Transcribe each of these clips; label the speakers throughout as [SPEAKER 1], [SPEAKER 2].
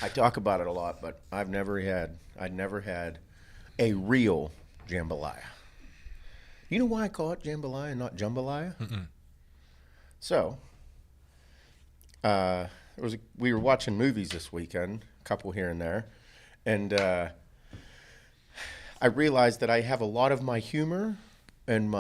[SPEAKER 1] I talk about it a lot, but I'd never had a real jambalaya. You know why I call it jambalaya and not jambalaya?
[SPEAKER 2] Mm-mm.
[SPEAKER 1] So, we were watching movies this weekend, a couple here and there, and I realized that I have a lot of my humor and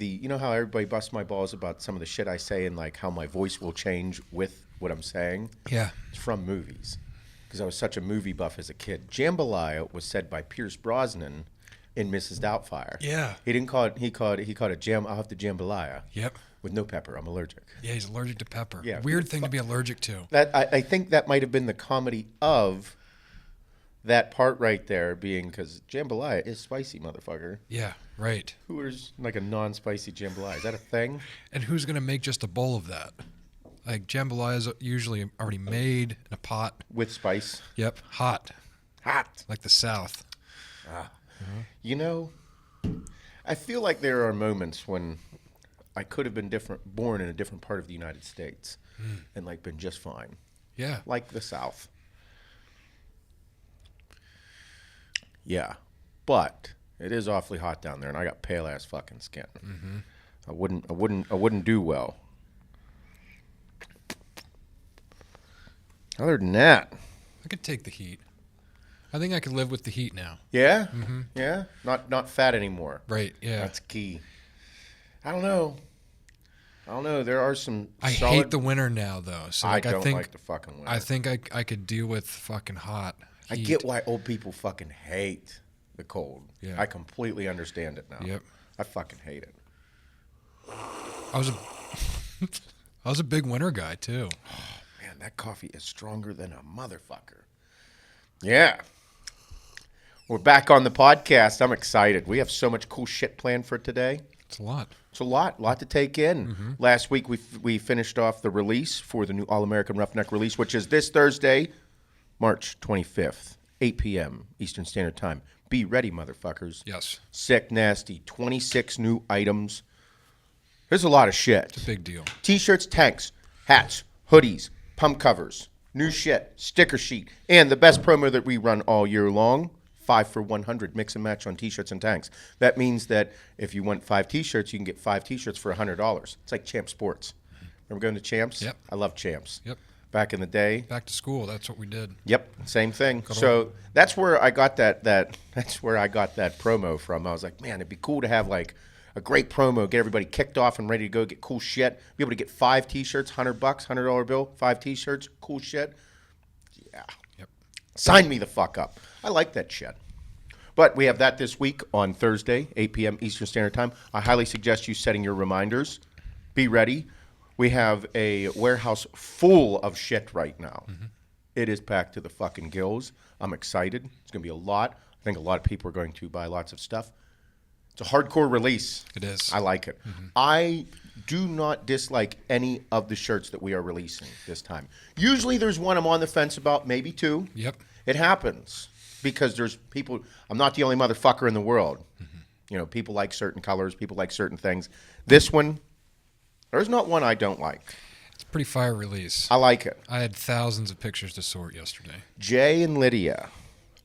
[SPEAKER 1] you know how everybody busts my balls about some of the shit I say and like how my voice will change with what I'm saying?
[SPEAKER 2] Yeah.
[SPEAKER 1] It's from movies. Because I was such a movie buff as a kid. Jambalaya was said by Pierce Brosnan in Mrs. Doubtfire.
[SPEAKER 2] Yeah.
[SPEAKER 1] He didn't call it, he called it jam, I'll have the jambalaya.
[SPEAKER 2] Yep.
[SPEAKER 1] With no pepper, I'm allergic.
[SPEAKER 2] Yeah, he's allergic to pepper.
[SPEAKER 1] Yeah.
[SPEAKER 2] Weird thing to be allergic to.
[SPEAKER 1] I think that might have been the comedy of that part right there being, because jambalaya is spicy, motherfucker.
[SPEAKER 2] Yeah, right.
[SPEAKER 1] Who is like a non-spicy jambalaya? Is that a thing?
[SPEAKER 2] And who's going to make just a bowl of that? Like, jambalaya is usually already made in a pot.
[SPEAKER 1] With spice?
[SPEAKER 2] Yep, hot.
[SPEAKER 1] Hot.
[SPEAKER 2] Like the South.
[SPEAKER 1] You know, I feel like there are moments when I could have been born in a different part of the United States and like been just fine.
[SPEAKER 2] Yeah.
[SPEAKER 1] Like the South. Yeah. But it is awfully hot down there and I got pale ass fucking skin.
[SPEAKER 2] Mm-hmm.
[SPEAKER 1] I wouldn't do well. Other than that,
[SPEAKER 2] I could take the heat. I think I could live with the heat now.
[SPEAKER 1] yeah,
[SPEAKER 2] Mm-hmm.
[SPEAKER 1] yeah, not fat anymore.
[SPEAKER 2] Right, yeah.
[SPEAKER 1] That's key. I don't know. There are some.
[SPEAKER 2] I hate the winter now, though. So
[SPEAKER 1] I
[SPEAKER 2] like,
[SPEAKER 1] don't
[SPEAKER 2] think,
[SPEAKER 1] like the fucking winter.
[SPEAKER 2] I think I could deal with fucking hot heat.
[SPEAKER 1] I get why old people fucking hate the cold.
[SPEAKER 2] Yeah.
[SPEAKER 1] I completely understand it now.
[SPEAKER 2] Yep.
[SPEAKER 1] I fucking hate it.
[SPEAKER 2] I was a big winter guy, too.
[SPEAKER 1] Man, that coffee is stronger than a motherfucker. Yeah. We're back on the podcast. I'm excited. We have so much cool shit planned for today.
[SPEAKER 2] It's a lot.
[SPEAKER 1] It's a lot to take in. Last week we finished off the release for the new All-American Roughneck release, which is this Thursday, March 25th, 8 p.m. Eastern Standard Time. Be ready, motherfuckers.
[SPEAKER 2] Yes.
[SPEAKER 1] Sick, nasty, 26 new items. There's a lot of shit.
[SPEAKER 2] It's a big deal.
[SPEAKER 1] T-shirts, tanks, hats, hoodies, pump covers, new shit, sticker sheet, and the best promo that we run all year long, 5 for 100, mix and match on T-shirts and tanks. That means that if you want 5 T-shirts, you can get 5 T-shirts for $100. It's like Champ Sports. Remember going to Champs?
[SPEAKER 2] Yep.
[SPEAKER 1] I love Champs.
[SPEAKER 2] Yep.
[SPEAKER 1] Back in the day.
[SPEAKER 2] Back to school. That's what we did.
[SPEAKER 1] Yep, same thing. So that's where I got that's where I got that promo from. I was like, man, it'd be cool to have like a great promo, get everybody kicked off and ready to go, get cool shit. Be able to get 5 T-shirts, $100, $100 bill, 5 T-shirts, cool shit. Yeah.
[SPEAKER 2] Yep.
[SPEAKER 1] Sign me the fuck up. I like that shit. But we have that this week on Thursday, 8 p.m. Eastern Standard Time. I highly suggest you setting your reminders. Be ready. We have a warehouse full of shit right now. It is packed to the fucking gills. I'm excited. It's going to be a lot. I think a lot of people are going to buy lots of stuff. It's a hardcore release.
[SPEAKER 2] It is.
[SPEAKER 1] I like it. I do not dislike any of the shirts that we are releasing this time. Usually there's one I'm on the fence about, maybe 2.
[SPEAKER 2] Yep.
[SPEAKER 1] It happens because there's people. I'm not the only motherfucker in the world. You know, people like certain colors. People like certain things. This one, there's not one I don't like.
[SPEAKER 2] It's a pretty fire release.
[SPEAKER 1] I like it.
[SPEAKER 2] I had thousands of pictures to sort yesterday.
[SPEAKER 1] Jay and Lydia,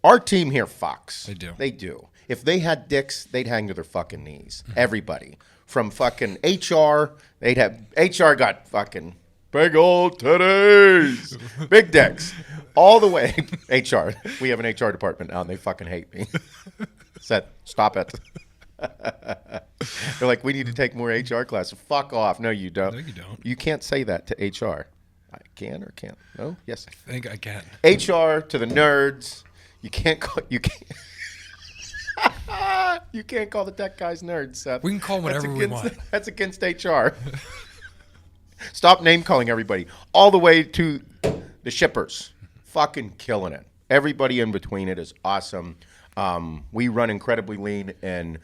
[SPEAKER 1] our team here fucks.
[SPEAKER 2] They do.
[SPEAKER 1] They do. If they had dicks, they'd hang to their fucking knees. Everybody. From fucking HR, they'd have, HR got fucking big old titties, big dicks, all the way. HR, we have an HR department now, and they fucking hate me. Seth, stop it. They're like, we need to take more HR classes. Fuck off. No, you don't.
[SPEAKER 2] No, you don't.
[SPEAKER 1] You can't say that to HR. I can or can't? No? Yes.
[SPEAKER 2] I think I can.
[SPEAKER 1] HR to the nerds. You can't call you can't call the tech guys nerds, Seth.
[SPEAKER 2] We can call them whatever we want.
[SPEAKER 1] That's against HR. Stop name calling everybody. All the way to the shippers. Fucking killing it. Everybody in between it is awesome. We run incredibly lean, and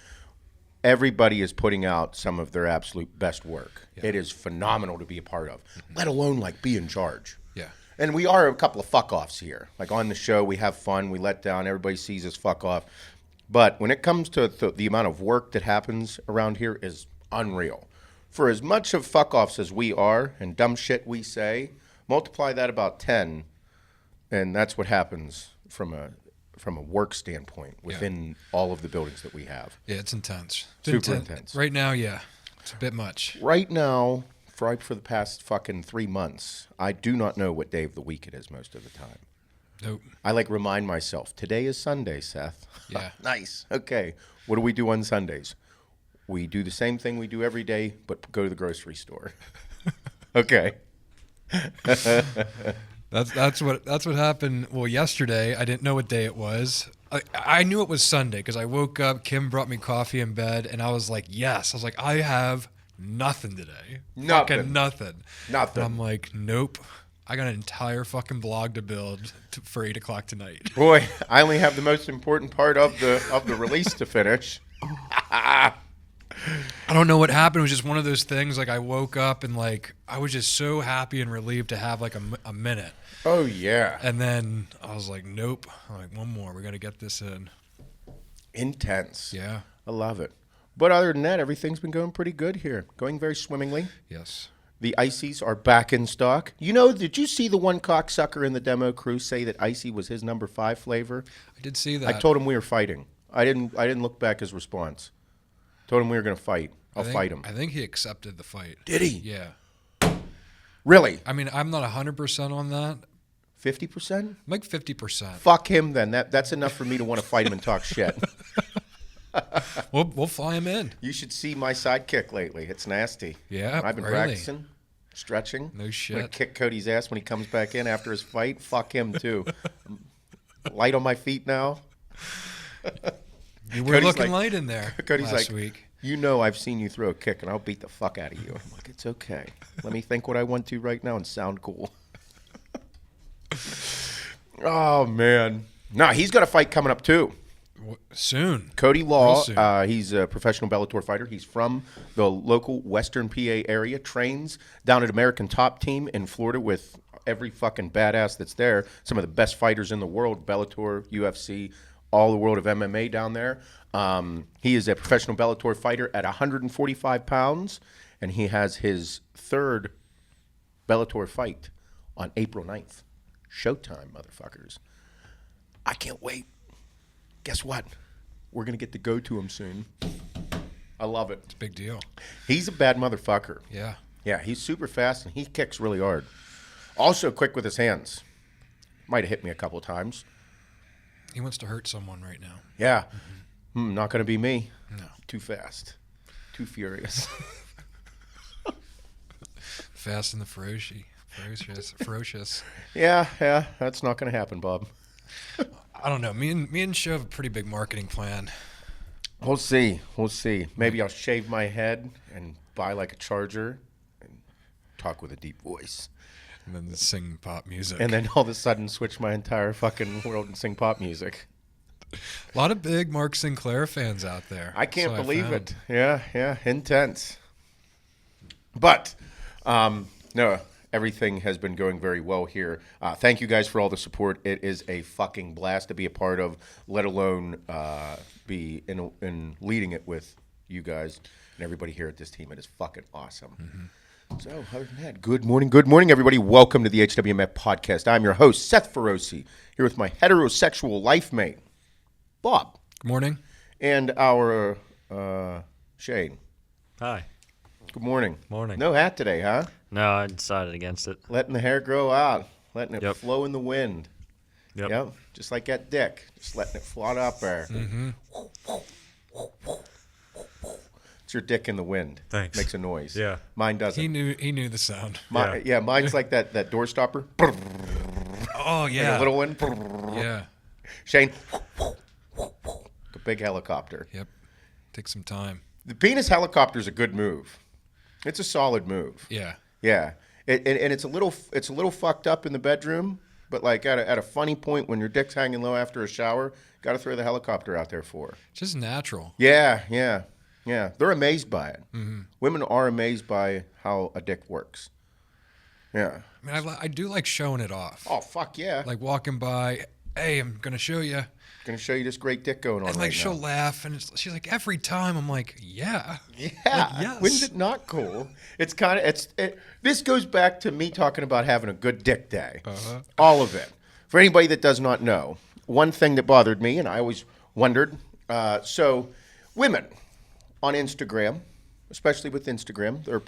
[SPEAKER 1] everybody is putting out some of their absolute best work. Yeah. It is phenomenal to be a part of, let alone like be in charge.
[SPEAKER 2] Yeah.
[SPEAKER 1] And we are a couple of fuck-offs here. Like on the show, we have fun, we let down, everybody sees us fuck off. But when it comes to the amount of work that happens around here is unreal. For as much of fuck-offs as we are and dumb shit we say, multiply that about 10 And that's what happens from a work standpoint within all of the buildings that we have.
[SPEAKER 2] Yeah, it's intense.
[SPEAKER 1] Super intense.
[SPEAKER 2] Right now, yeah, it's a bit much.
[SPEAKER 1] Right now, for the past fucking 3 months, I do not know what day of the week it is most of the time.
[SPEAKER 2] Nope.
[SPEAKER 1] I remind myself, today is Sunday, Seth.
[SPEAKER 2] Yeah.
[SPEAKER 1] Nice. Okay. What do we do on Sundays? We do the same thing we do every day, but go to the grocery store. Okay.
[SPEAKER 2] That's what happened. Well, yesterday I didn't know what day it was. I knew it was Sunday because I woke up. Kim brought me coffee in bed, and I was like, "Yes." I was like, "I have nothing today. Fucking nothing."
[SPEAKER 1] Nothing.
[SPEAKER 2] And I'm like, "Nope. I got an entire fucking blog to build for 8 o'clock tonight."
[SPEAKER 1] Boy, I only have the most important part of the release to finish.
[SPEAKER 2] I don't know what happened. It was just one of those things. Like I woke up and like I was just so happy and relieved to have like a minute.
[SPEAKER 1] Oh yeah.
[SPEAKER 2] And then I was like, nope. I'm like, one more. We got to get this in.
[SPEAKER 1] Intense.
[SPEAKER 2] Yeah.
[SPEAKER 1] I love it. But other than that, everything's been going pretty good here. Going very swimmingly.
[SPEAKER 2] Yes.
[SPEAKER 1] The Icies are back in stock. You know, did you see the one cocksucker in the demo crew say that Icy was his number 5 flavor?
[SPEAKER 2] I did see that.
[SPEAKER 1] I told him we were fighting. I didn't look back his response. Told him we were going to fight. I'll fight him.
[SPEAKER 2] I think he accepted the fight.
[SPEAKER 1] Did he?
[SPEAKER 2] Yeah.
[SPEAKER 1] Really?
[SPEAKER 2] I mean, I'm not 100% on that.
[SPEAKER 1] 50%?
[SPEAKER 2] I'm like 50%.
[SPEAKER 1] Fuck him then. That's enough for me to want to fight him and talk shit.
[SPEAKER 2] We'll fly him in.
[SPEAKER 1] You should see my sidekick lately. It's nasty.
[SPEAKER 2] Yeah,
[SPEAKER 1] I've been
[SPEAKER 2] really?
[SPEAKER 1] practicing, stretching.
[SPEAKER 2] No
[SPEAKER 1] I'm
[SPEAKER 2] shit.
[SPEAKER 1] gonna kick Cody's ass when he comes back in after his fight. Fuck him too. I'm light on my feet now.
[SPEAKER 2] You were
[SPEAKER 1] Cody's
[SPEAKER 2] looking
[SPEAKER 1] like-
[SPEAKER 2] light in there
[SPEAKER 1] Cody's
[SPEAKER 2] last
[SPEAKER 1] like,
[SPEAKER 2] week.
[SPEAKER 1] you know I've seen you throw a kick and I'll beat the fuck out of you. I'm like, it's okay. Let me think what I want to right now and sound cool. Oh, man. Nah, he's got a fight coming up too.
[SPEAKER 2] Soon.
[SPEAKER 1] Cody Law,
[SPEAKER 2] Real soon.
[SPEAKER 1] he's a professional Bellator fighter. He's from the local Western PA area, trains down at American Top Team in Florida with every fucking badass that's there. Some of the best fighters in the world, Bellator, UFC, all the world of MMA down there. He is a professional Bellator fighter at 145 pounds, and he has his 3rd Bellator fight on April 9th. Showtime, motherfuckers. I can't wait. Guess what? We're going to get to go to him soon. I love it.
[SPEAKER 2] It's a big deal.
[SPEAKER 1] He's a bad motherfucker.
[SPEAKER 2] Yeah.
[SPEAKER 1] Yeah, he's super fast, and he kicks really hard. Also quick with his hands. Might have hit me a couple times.
[SPEAKER 2] He wants to hurt someone right now.
[SPEAKER 1] Yeah. Not going to be me.
[SPEAKER 2] No.
[SPEAKER 1] Too fast. Too furious.
[SPEAKER 2] Fast and the ferocious.
[SPEAKER 1] Yeah. That's not going to happen, Bob.
[SPEAKER 2] I don't know. Me and Sho have a pretty big marketing plan.
[SPEAKER 1] We'll see. Maybe I'll shave my head and buy like a charger and talk with a deep voice.
[SPEAKER 2] And then sing pop music.
[SPEAKER 1] And then all of a sudden switch my entire fucking world and sing pop music.
[SPEAKER 2] A lot of big Mark Sinclair fans out there.
[SPEAKER 1] I can't
[SPEAKER 2] So
[SPEAKER 1] believe
[SPEAKER 2] found.
[SPEAKER 1] it. Yeah, intense. But, no, everything has been going very well here. Thank you guys for all the support. It is a fucking blast to be a part of, let alone be in leading it with you guys and everybody here at this team. It is fucking awesome.
[SPEAKER 2] Mm-hmm.
[SPEAKER 1] So, other than that, good morning, everybody. Welcome to the HWMF podcast. I'm your host, Seth Feroce, here with my heterosexual life mate, Bob.
[SPEAKER 2] Good morning.
[SPEAKER 1] And our Shane.
[SPEAKER 3] Hi.
[SPEAKER 1] Good morning.
[SPEAKER 3] Morning.
[SPEAKER 1] No hat today, huh?
[SPEAKER 3] No, I decided against it.
[SPEAKER 1] Letting the hair grow out, letting it
[SPEAKER 3] Yep.
[SPEAKER 1] flow in the wind.
[SPEAKER 3] Yep.
[SPEAKER 1] Just like that dick, just letting it float up there.
[SPEAKER 2] Mm-hmm.
[SPEAKER 1] It's your dick in the wind.
[SPEAKER 3] Thanks.
[SPEAKER 1] Makes a noise.
[SPEAKER 3] Yeah.
[SPEAKER 1] Mine doesn't.
[SPEAKER 2] He knew the sound.
[SPEAKER 1] Mine's like that door stopper.
[SPEAKER 2] Oh
[SPEAKER 1] Like
[SPEAKER 2] yeah.
[SPEAKER 1] a little one.
[SPEAKER 2] Yeah.
[SPEAKER 1] Shane. A big helicopter.
[SPEAKER 2] Yep. Take some time.
[SPEAKER 1] The penis helicopter is a good move. It's a solid move.
[SPEAKER 2] Yeah.
[SPEAKER 1] Yeah, and it's a little fucked up in the bedroom, but like at a funny point when your dick's hanging low after a shower, got to throw the helicopter out there for.
[SPEAKER 2] Just natural.
[SPEAKER 1] Yeah. They're amazed by it.
[SPEAKER 2] Mm-hmm.
[SPEAKER 1] Women are amazed by how a dick works. Yeah.
[SPEAKER 2] I mean, I do like showing it off.
[SPEAKER 1] Oh fuck yeah!
[SPEAKER 2] Like walking by, hey, I'm gonna show you.
[SPEAKER 1] Gonna show you this great dick going on
[SPEAKER 2] And
[SPEAKER 1] right
[SPEAKER 2] like she'll
[SPEAKER 1] now.
[SPEAKER 2] laugh, and she's like, every time I'm like, yeah.
[SPEAKER 1] Yeah.
[SPEAKER 2] Like, yes.
[SPEAKER 1] When's it not cool? It's kind of this goes back to me talking about having a good dick day.
[SPEAKER 2] Uh-huh.
[SPEAKER 1] All of it. For anybody that does not know, one thing that bothered me, and I always wondered, so women on Instagram, especially with Instagram, they'll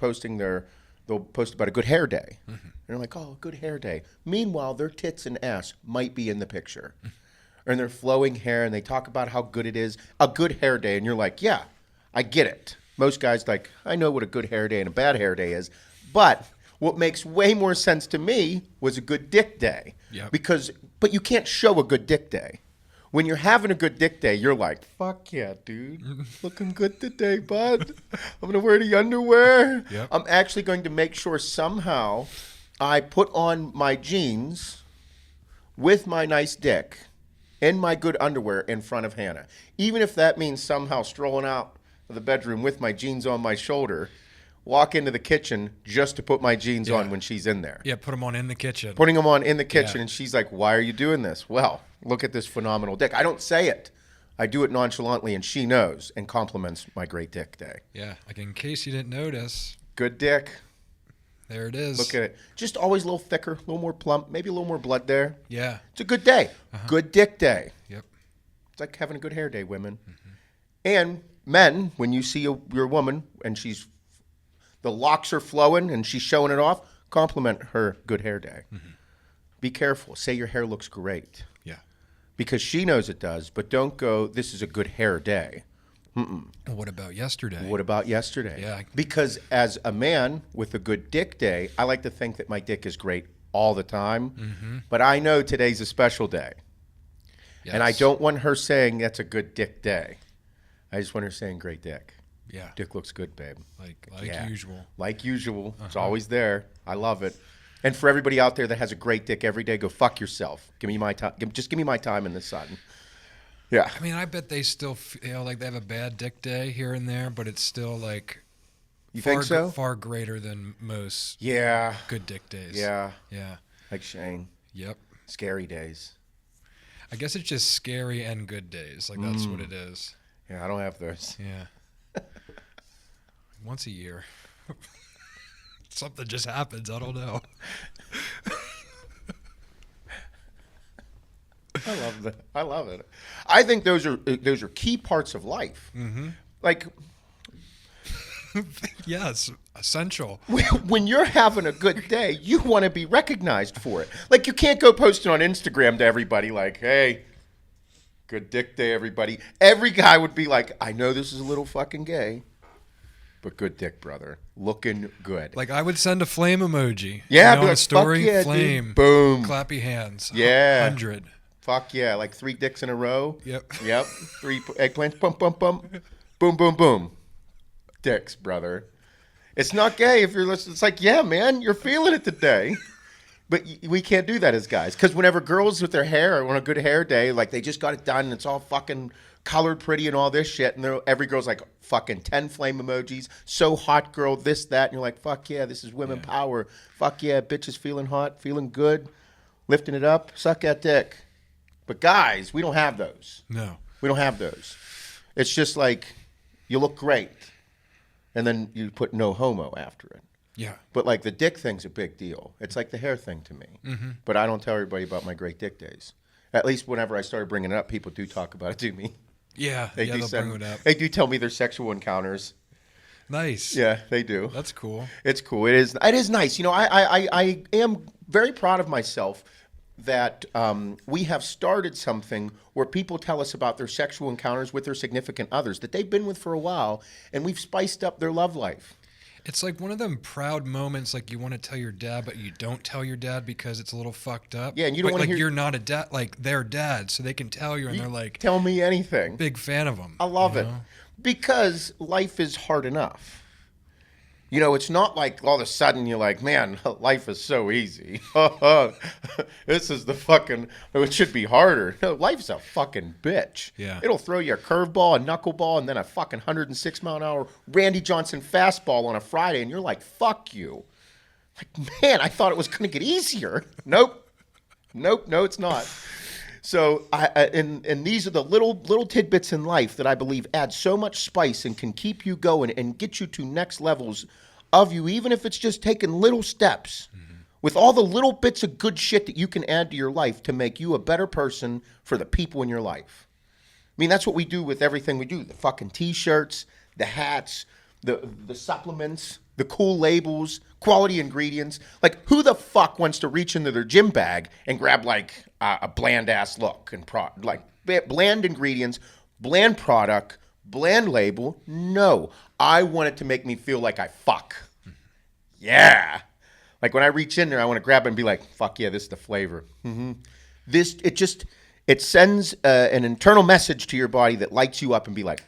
[SPEAKER 1] post about a good hair day. And they're like, oh, good hair day. Meanwhile, their tits and ass might be in the picture. And their flowing hair, and they talk about how good it is, a good hair day. And you're like, yeah, I get it. Most guys like, I know what a good hair day and a bad hair day is. But what makes way more sense to me was a good dick day.
[SPEAKER 2] Yep.
[SPEAKER 1] But you can't show a good dick day. When you're having a good dick day, you're like, fuck yeah, dude. Looking good today, bud. I'm going to wear the underwear.
[SPEAKER 2] Yep.
[SPEAKER 1] I'm actually going to make sure somehow I put on my jeans with my nice dick in my good underwear in front of Hannah. Even if that means somehow strolling out of the bedroom with my jeans on my shoulder, walk into the kitchen just to put my jeans on when she's in there.
[SPEAKER 2] Yeah, put them on in the kitchen.
[SPEAKER 1] Putting them on in the kitchen, and she's like, why are you doing this? Well, look at this phenomenal dick. I don't say it. I do it nonchalantly, and she knows and compliments my great dick day.
[SPEAKER 2] Yeah, like in case you didn't notice.
[SPEAKER 1] Good dick.
[SPEAKER 2] There it is.
[SPEAKER 1] Look at it. Just always a little thicker, a little more plump, maybe a little more blood there.
[SPEAKER 2] Yeah.
[SPEAKER 1] It's a good day. Good dick day.
[SPEAKER 2] Yep.
[SPEAKER 1] It's like having a good hair day, women. And men, when you see your woman and the locks are flowing and she's showing it off, compliment her good hair day. Be careful. Say your hair looks great.
[SPEAKER 2] Yeah.
[SPEAKER 1] Because she knows it does, but don't go, this is a good hair day.
[SPEAKER 2] What about yesterday?
[SPEAKER 1] What about yesterday?
[SPEAKER 2] Yeah.
[SPEAKER 1] Because as a man with a good dick day, I like to think that my dick is great all the time. But I know today's a special day.
[SPEAKER 2] Yes.
[SPEAKER 1] And I don't want her saying that's a good dick day. I just want her saying great dick.
[SPEAKER 2] Yeah.
[SPEAKER 1] Dick looks good, babe.
[SPEAKER 2] Like
[SPEAKER 1] Yeah.
[SPEAKER 2] usual.
[SPEAKER 1] Like usual. It's always there. I love it. And for everybody out there that has a great dick every day, go fuck yourself. Give me my time. Just give me my time in the sun. Yeah.
[SPEAKER 2] I mean, I bet they still feel like they have a bad dick day here and there, but it's still like
[SPEAKER 1] You think so?
[SPEAKER 2] far greater than most
[SPEAKER 1] Yeah.
[SPEAKER 2] good dick days.
[SPEAKER 1] Yeah.
[SPEAKER 2] Yeah.
[SPEAKER 1] Like Shane.
[SPEAKER 2] Yep.
[SPEAKER 1] Scary days.
[SPEAKER 2] I guess it's just scary and good days. Like that's what it is.
[SPEAKER 1] Yeah, I don't have those.
[SPEAKER 2] Yeah. Once a year. Something just happens. I don't know.
[SPEAKER 1] I love that. I love it. I think those are key parts of life. Like
[SPEAKER 2] Yes, essential.
[SPEAKER 1] when you're having a good day, you want to be recognized for it. Like you can't go posting on Instagram to everybody like, "Hey, good dick day, everybody." Every guy would be like, "I know this is a little fucking gay, but good dick, brother. Looking good."
[SPEAKER 2] Like I would send a flame emoji.
[SPEAKER 1] Yeah,
[SPEAKER 2] you know,
[SPEAKER 1] be
[SPEAKER 2] on
[SPEAKER 1] like,
[SPEAKER 2] a story,
[SPEAKER 1] fuck yeah, dude.
[SPEAKER 2] flame,
[SPEAKER 1] Boom.
[SPEAKER 2] clappy hands.
[SPEAKER 1] Yeah.
[SPEAKER 2] 100.
[SPEAKER 1] Fuck yeah, like 3 dicks in a row.
[SPEAKER 2] Yep.
[SPEAKER 1] Yep. 3 eggplants. Bum, bum, bum. Boom, boom, boom. Dicks, brother. It's not gay if you're listening. It's like, yeah, man, you're feeling it today. But we can't do that as guys. Because whenever girls with their hair on a good hair day, like they just got it done and it's all fucking colored pretty and all this shit. And every girl's like fucking 10 flame emojis. So hot, girl, this, that. And you're like, fuck yeah, this is women power. Fuck yeah, bitches feeling hot, feeling good, lifting it up. Suck that dick. But guys, we don't have those.
[SPEAKER 2] No.
[SPEAKER 1] We don't have those. It's just like, you look great. And then you put no homo after it.
[SPEAKER 2] Yeah.
[SPEAKER 1] But like the dick thing's a big deal. It's like the hair thing to me. But I don't tell everybody about my great dick days. At least whenever I started bringing it up, people do talk about it to me.
[SPEAKER 2] Yeah. They'll bring it up.
[SPEAKER 1] They do tell me their sexual encounters.
[SPEAKER 2] Nice.
[SPEAKER 1] Yeah, they do.
[SPEAKER 2] That's cool.
[SPEAKER 1] It's cool. It is nice. You know, I am very proud of myself that we have started something where people tell us about their sexual encounters with their significant others that they've been with for a while, and we've spiced up their love life.
[SPEAKER 2] It's like one of them proud moments, like you want to tell your dad, but you don't tell your dad because it's a little fucked up.
[SPEAKER 1] Yeah, and you don't
[SPEAKER 2] But,
[SPEAKER 1] want to
[SPEAKER 2] like
[SPEAKER 1] hear.
[SPEAKER 2] you're not a dad, like their dad, so they can tell you, and they're like
[SPEAKER 1] Tell me anything.
[SPEAKER 2] big fan of them.
[SPEAKER 1] I love it because life is hard enough. You know, it's not like all of a sudden you're like, man, life is so easy. This is the fucking, it should be harder. No, life's a fucking bitch.
[SPEAKER 2] Yeah.
[SPEAKER 1] It'll throw you a curveball, a knuckleball, and then a fucking 106 mile an hour Randy Johnson fastball on a Friday, and you're like, fuck you. Like, man, I thought it was going to get easier. Nope. No, it's not. So, and these are the little tidbits in life that I believe add so much spice and can keep you going and get you to next levels of you, even if it's just taking little steps. with all the little bits of good shit that you can add to your life to make you a better person for the people in your life. I mean, that's what we do with everything we do. The fucking T-shirts, the hats, the supplements, the cool labels, quality ingredients. Like, who the fuck wants to reach into their gym bag and grab, like, a bland-ass look and bland ingredients, bland product, bland label? No. I want it to make me feel like I fuck. Yeah. Like, when I reach in there, I want to grab it and be like, fuck yeah, this is the flavor. It sends an internal message to your body that lights you up and be like,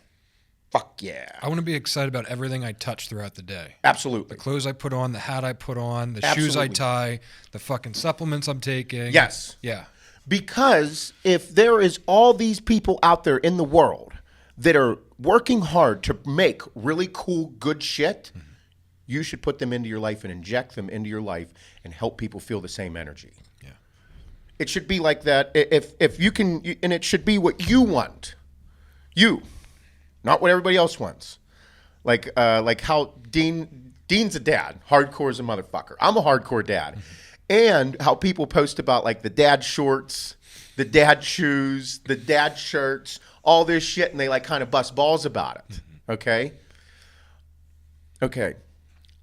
[SPEAKER 1] fuck yeah.
[SPEAKER 2] I want to be excited about everything I touch throughout the day.
[SPEAKER 1] Absolutely.
[SPEAKER 2] The clothes I put on, the hat I put on, the
[SPEAKER 1] Absolutely.
[SPEAKER 2] shoes I tie, the fucking supplements I'm taking.
[SPEAKER 1] Yes.
[SPEAKER 2] Yeah.
[SPEAKER 1] Because if there is all these people out there in the world that are working hard to make really cool, good shit, you should put them into your life and inject them into your life and help people feel the same energy.
[SPEAKER 2] Yeah.
[SPEAKER 1] It should be like that. If you can, and it should be what you want. You. Not what everybody else wants. Like how Dean's a dad. Hardcore is a motherfucker. I'm a hardcore dad. And how people post about like the dad shorts, the dad shoes, the dad shirts, all this shit, and they like kind of bust balls about it. Okay? Okay.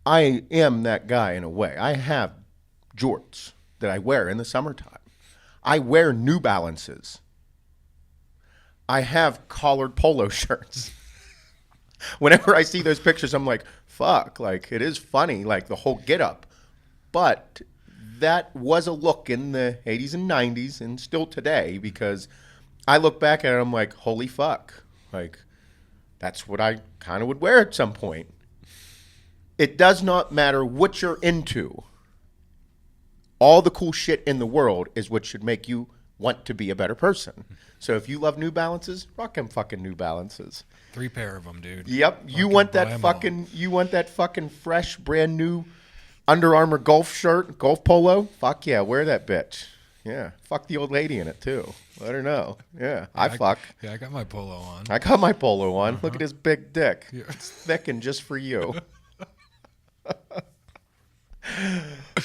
[SPEAKER 1] I am that guy in a way. I have jorts that I wear in the summertime. I wear New Balances. I have collared polo shirts. Whenever I see those pictures, I'm like, fuck, like, it is funny, like, the whole get-up. But that was a look in the 80s and 90s, and still today, because I look back at it, I'm like, holy fuck. Like, that's what I kind of would wear at some point. It does not matter what you're into. All the cool shit in the world is what should make you want to be a better person. So if you love New Balances, rock them fucking New Balances.
[SPEAKER 2] 3 pair of them, dude.
[SPEAKER 1] Yep. You
[SPEAKER 2] Fucking
[SPEAKER 1] want
[SPEAKER 2] buy
[SPEAKER 1] that
[SPEAKER 2] 'em
[SPEAKER 1] fucking fresh, brand new Under Armour golf shirt, golf polo? Fuck yeah, wear that bitch. Yeah. Fuck the old lady in it too. Let her know. Yeah. I fuck.
[SPEAKER 2] Yeah, I got my polo on.
[SPEAKER 1] I got my polo on. Look at his big dick.
[SPEAKER 2] Yeah.
[SPEAKER 1] It's thick and just for you.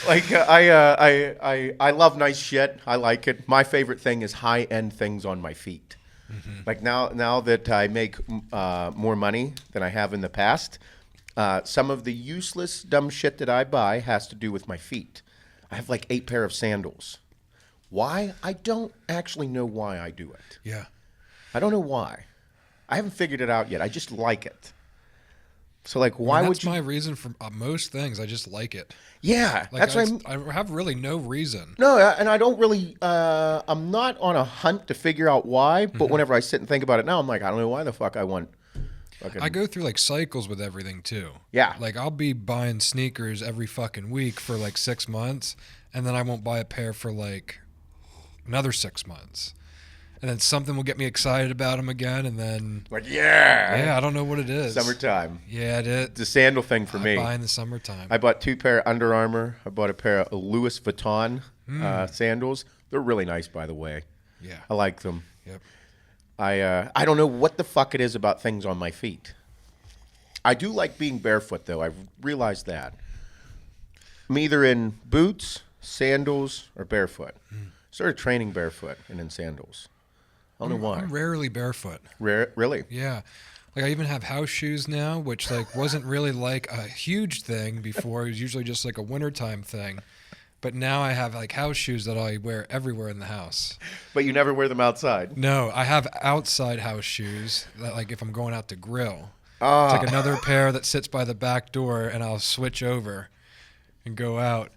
[SPEAKER 1] Like I love nice shit. I like it. My favorite thing is high end things on my feet. Mm-hmm. Like now that I make more money than I have in the past, some of the useless dumb shit that I buy has to do with my feet. I have like 8 pair of sandals. Why? I don't actually know why I do it.
[SPEAKER 2] Yeah.
[SPEAKER 1] I don't know why. I haven't figured it out yet. I just like it. So like, why would you?
[SPEAKER 2] That's my reason for most things. I just like it.
[SPEAKER 1] Yeah,
[SPEAKER 2] Like
[SPEAKER 1] that's what
[SPEAKER 2] I have really no reason.
[SPEAKER 1] No, and I don't really. I'm not on a hunt to figure out why. But whenever I sit and think about it now, I'm like, I don't know why the fuck I want. Fucking,
[SPEAKER 2] I go through like cycles with everything too.
[SPEAKER 1] Yeah.
[SPEAKER 2] Like I'll be buying sneakers every fucking week for like 6 months, and then I won't buy a pair for like another 6 months. And then something will get me excited about them again, and then
[SPEAKER 1] like, yeah,
[SPEAKER 2] I don't know what it is.
[SPEAKER 1] Summertime.
[SPEAKER 2] Yeah, it is.
[SPEAKER 1] The sandal thing for me.
[SPEAKER 2] I buy in the summertime.
[SPEAKER 1] I bought 2 pair of Under Armour. I bought a pair of Louis Vuitton sandals. They're really nice, by the way.
[SPEAKER 2] Yeah.
[SPEAKER 1] I like them.
[SPEAKER 2] Yep.
[SPEAKER 1] I don't know what the fuck it is about things on my feet. I do like being barefoot, though. I've realized that. I'm either in boots, sandals, or barefoot. Started training barefoot and in sandals. I don't know why.
[SPEAKER 2] I'm rarely barefoot.
[SPEAKER 1] Really?
[SPEAKER 2] Yeah. Like I even have house shoes now, which like wasn't really like a huge thing before. It was usually just like a wintertime thing. But now I have like house shoes that I wear everywhere in the house.
[SPEAKER 1] But you never wear them outside?
[SPEAKER 2] No, I have outside house shoes that like if I'm going out to grill. It's like another pair that sits by the back door and I'll switch over and go out.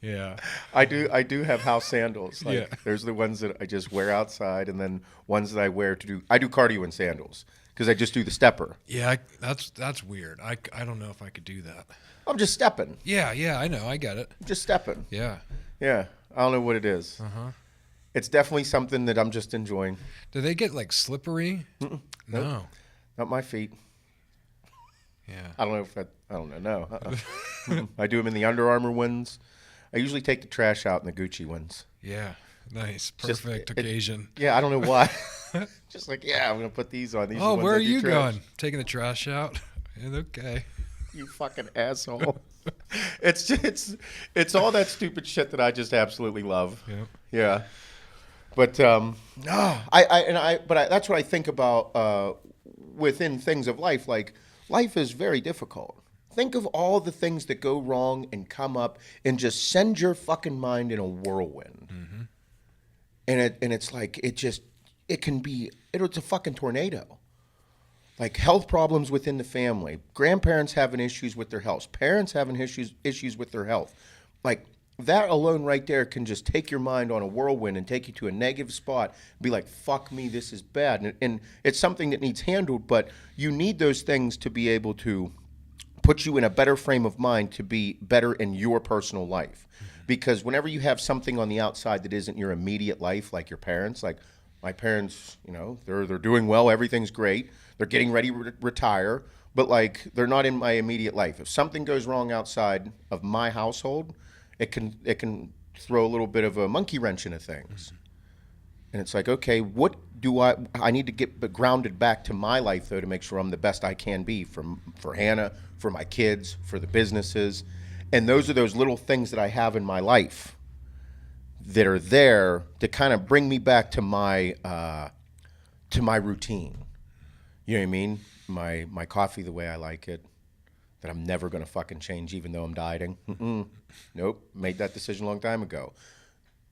[SPEAKER 2] Yeah.
[SPEAKER 1] I do have house sandals. Like,
[SPEAKER 2] Yeah.
[SPEAKER 1] There's the ones that I just wear outside, and then ones that I wear I do cardio in sandals because I just do the stepper.
[SPEAKER 2] Yeah, that's weird. I don't know if I could do that.
[SPEAKER 1] I'm just stepping.
[SPEAKER 2] Yeah, I know. I get it.
[SPEAKER 1] Just stepping.
[SPEAKER 2] Yeah.
[SPEAKER 1] Yeah. I don't know what it is.
[SPEAKER 2] Uh-huh.
[SPEAKER 1] It's definitely something that I'm just enjoying.
[SPEAKER 2] Do they get like slippery?
[SPEAKER 1] Nope.
[SPEAKER 2] No.
[SPEAKER 1] Not my feet.
[SPEAKER 2] Yeah.
[SPEAKER 1] I don't know if that. I don't know. No. I do them in the Under Armour ones. I usually take the trash out in the Gucci ones.
[SPEAKER 2] Yeah. Nice.
[SPEAKER 1] Just-
[SPEAKER 2] Perfect
[SPEAKER 1] it-
[SPEAKER 2] occasion.
[SPEAKER 1] Yeah, I don't know why. Just like, yeah, I'm gonna put these on. These.
[SPEAKER 2] Oh,
[SPEAKER 1] the ones
[SPEAKER 2] where
[SPEAKER 1] I
[SPEAKER 2] are
[SPEAKER 1] do
[SPEAKER 2] you
[SPEAKER 1] trash.
[SPEAKER 2] going? Taking the trash out? Okay.
[SPEAKER 1] You fucking asshole. It's all that stupid shit that I just absolutely love.
[SPEAKER 2] Yep.
[SPEAKER 1] Yeah. But that's what I think about within things of life. Like, life is very difficult. Think of all the things that go wrong and come up, and just send your fucking mind in a whirlwind. Mm-hmm. And it's like it's a fucking tornado. Like, health problems within the family, grandparents having issues with their health, parents having issues with their health. Like, that alone right there can just take your mind on a whirlwind and take you to a negative spot. Be like, fuck me, this is bad. And it's something that needs handled, but you need those things to be able to put you in a better frame of mind to be better in your personal life. Because whenever you have something on the outside that isn't your immediate life, like your parents, like my parents, they're doing well, everything's great. They're getting ready to retire, but like, they're not in my immediate life. If something goes wrong outside of my household, it can throw a little bit of a monkey wrench into things. And it's like, okay, what do I need to get grounded back to my life, though, to make sure I'm the best I can be for Hannah, for my kids, for the businesses. And those are those little things that I have in my life that are there to kind of bring me back to my routine. You know what I mean? My coffee the way I like it, that I'm never going to fucking change even though I'm dieting. Nope. Made that decision a long time ago.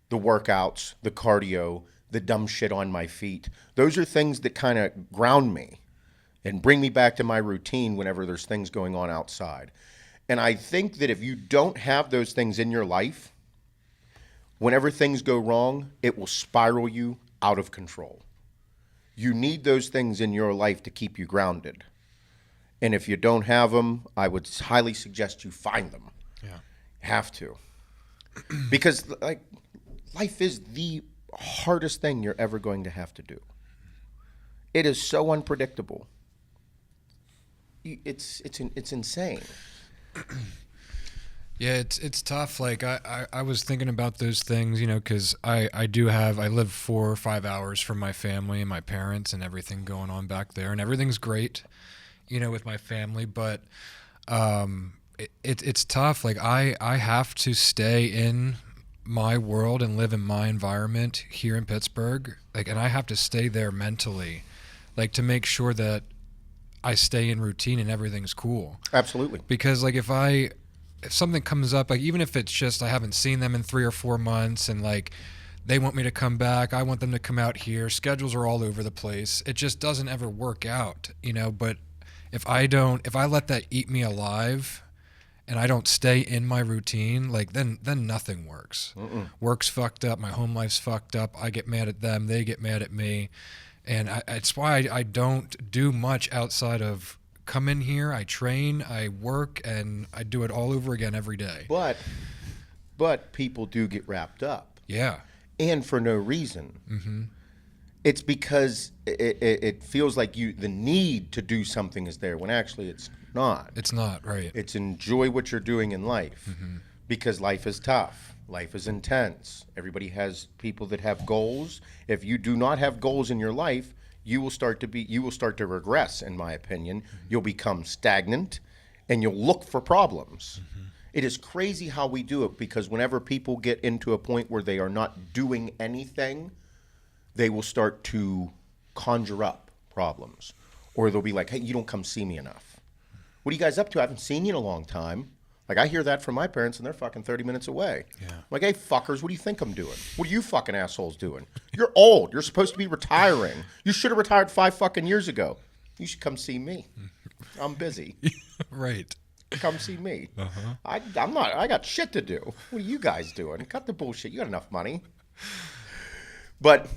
[SPEAKER 1] The workouts, the cardio, the dumb shit on my feet. Those are things that kind of ground me and bring me back to my routine whenever there's things going on outside. And I think that if you don't have those things in your life, whenever things go wrong, it will spiral you out of control. You need those things in your life to keep you grounded. And if you don't have them, I would highly suggest you find them.
[SPEAKER 2] Yeah.
[SPEAKER 1] You have to. Because like, life is the hardest thing you're ever going to have to do. It is so unpredictable. It's insane.
[SPEAKER 2] Yeah, it's tough. Like, I was thinking about those things, because I live 4 or 5 hours from my family and my parents and everything going on back there, and everything's great, with my family, but it's tough. Like, I have to stay in my world and live in my environment here in Pittsburgh, like, and I have to stay there mentally, like, to make sure that I stay in routine and everything's cool.
[SPEAKER 1] Absolutely.
[SPEAKER 2] Because like, if something comes up, like, even if it's just I haven't seen them in 3 or 4 months and like they want me to come back, I want them to come out here, schedules are all over the place, it just doesn't ever work out, but if I let that eat me alive and I don't stay in my routine, like, then nothing works. Work's fucked up, my home life's fucked up, I get mad at them, they get mad at me, and it's why I don't do much outside of come in here, I train, I work, and I do it all over again every day.
[SPEAKER 1] But people do get wrapped up.
[SPEAKER 2] Yeah.
[SPEAKER 1] And for no reason.
[SPEAKER 2] Mm-hmm.
[SPEAKER 1] It's because it feels like the need to do something is there, when actually it's not.
[SPEAKER 2] It's not, right.
[SPEAKER 1] It's enjoy what you're doing in life. Mm-hmm. Because life is tough. Life is intense. Everybody has people that have goals. If you do not have goals in your life, you will start to regress, in my opinion. Mm-hmm. You'll become stagnant, and you'll look for problems. Mm-hmm. It is crazy how we do it, because whenever people get into a point where they are not doing anything, they will start to conjure up problems. Or they'll be like, hey, you don't come see me enough. What are you guys up to? I haven't seen you in a long time. Like, I hear that from my parents, and they're fucking 30 minutes away. Yeah. I'm like, hey, fuckers, what do you think I'm doing? What are you fucking assholes doing? You're old. You're supposed to be retiring. You should have retired 5 fucking years ago. You should come see me. I'm busy.
[SPEAKER 2] Right.
[SPEAKER 1] Come see me.
[SPEAKER 2] Uh-huh.
[SPEAKER 1] I'm not. I got shit to do. What are you guys doing? Cut the bullshit. You got enough money. But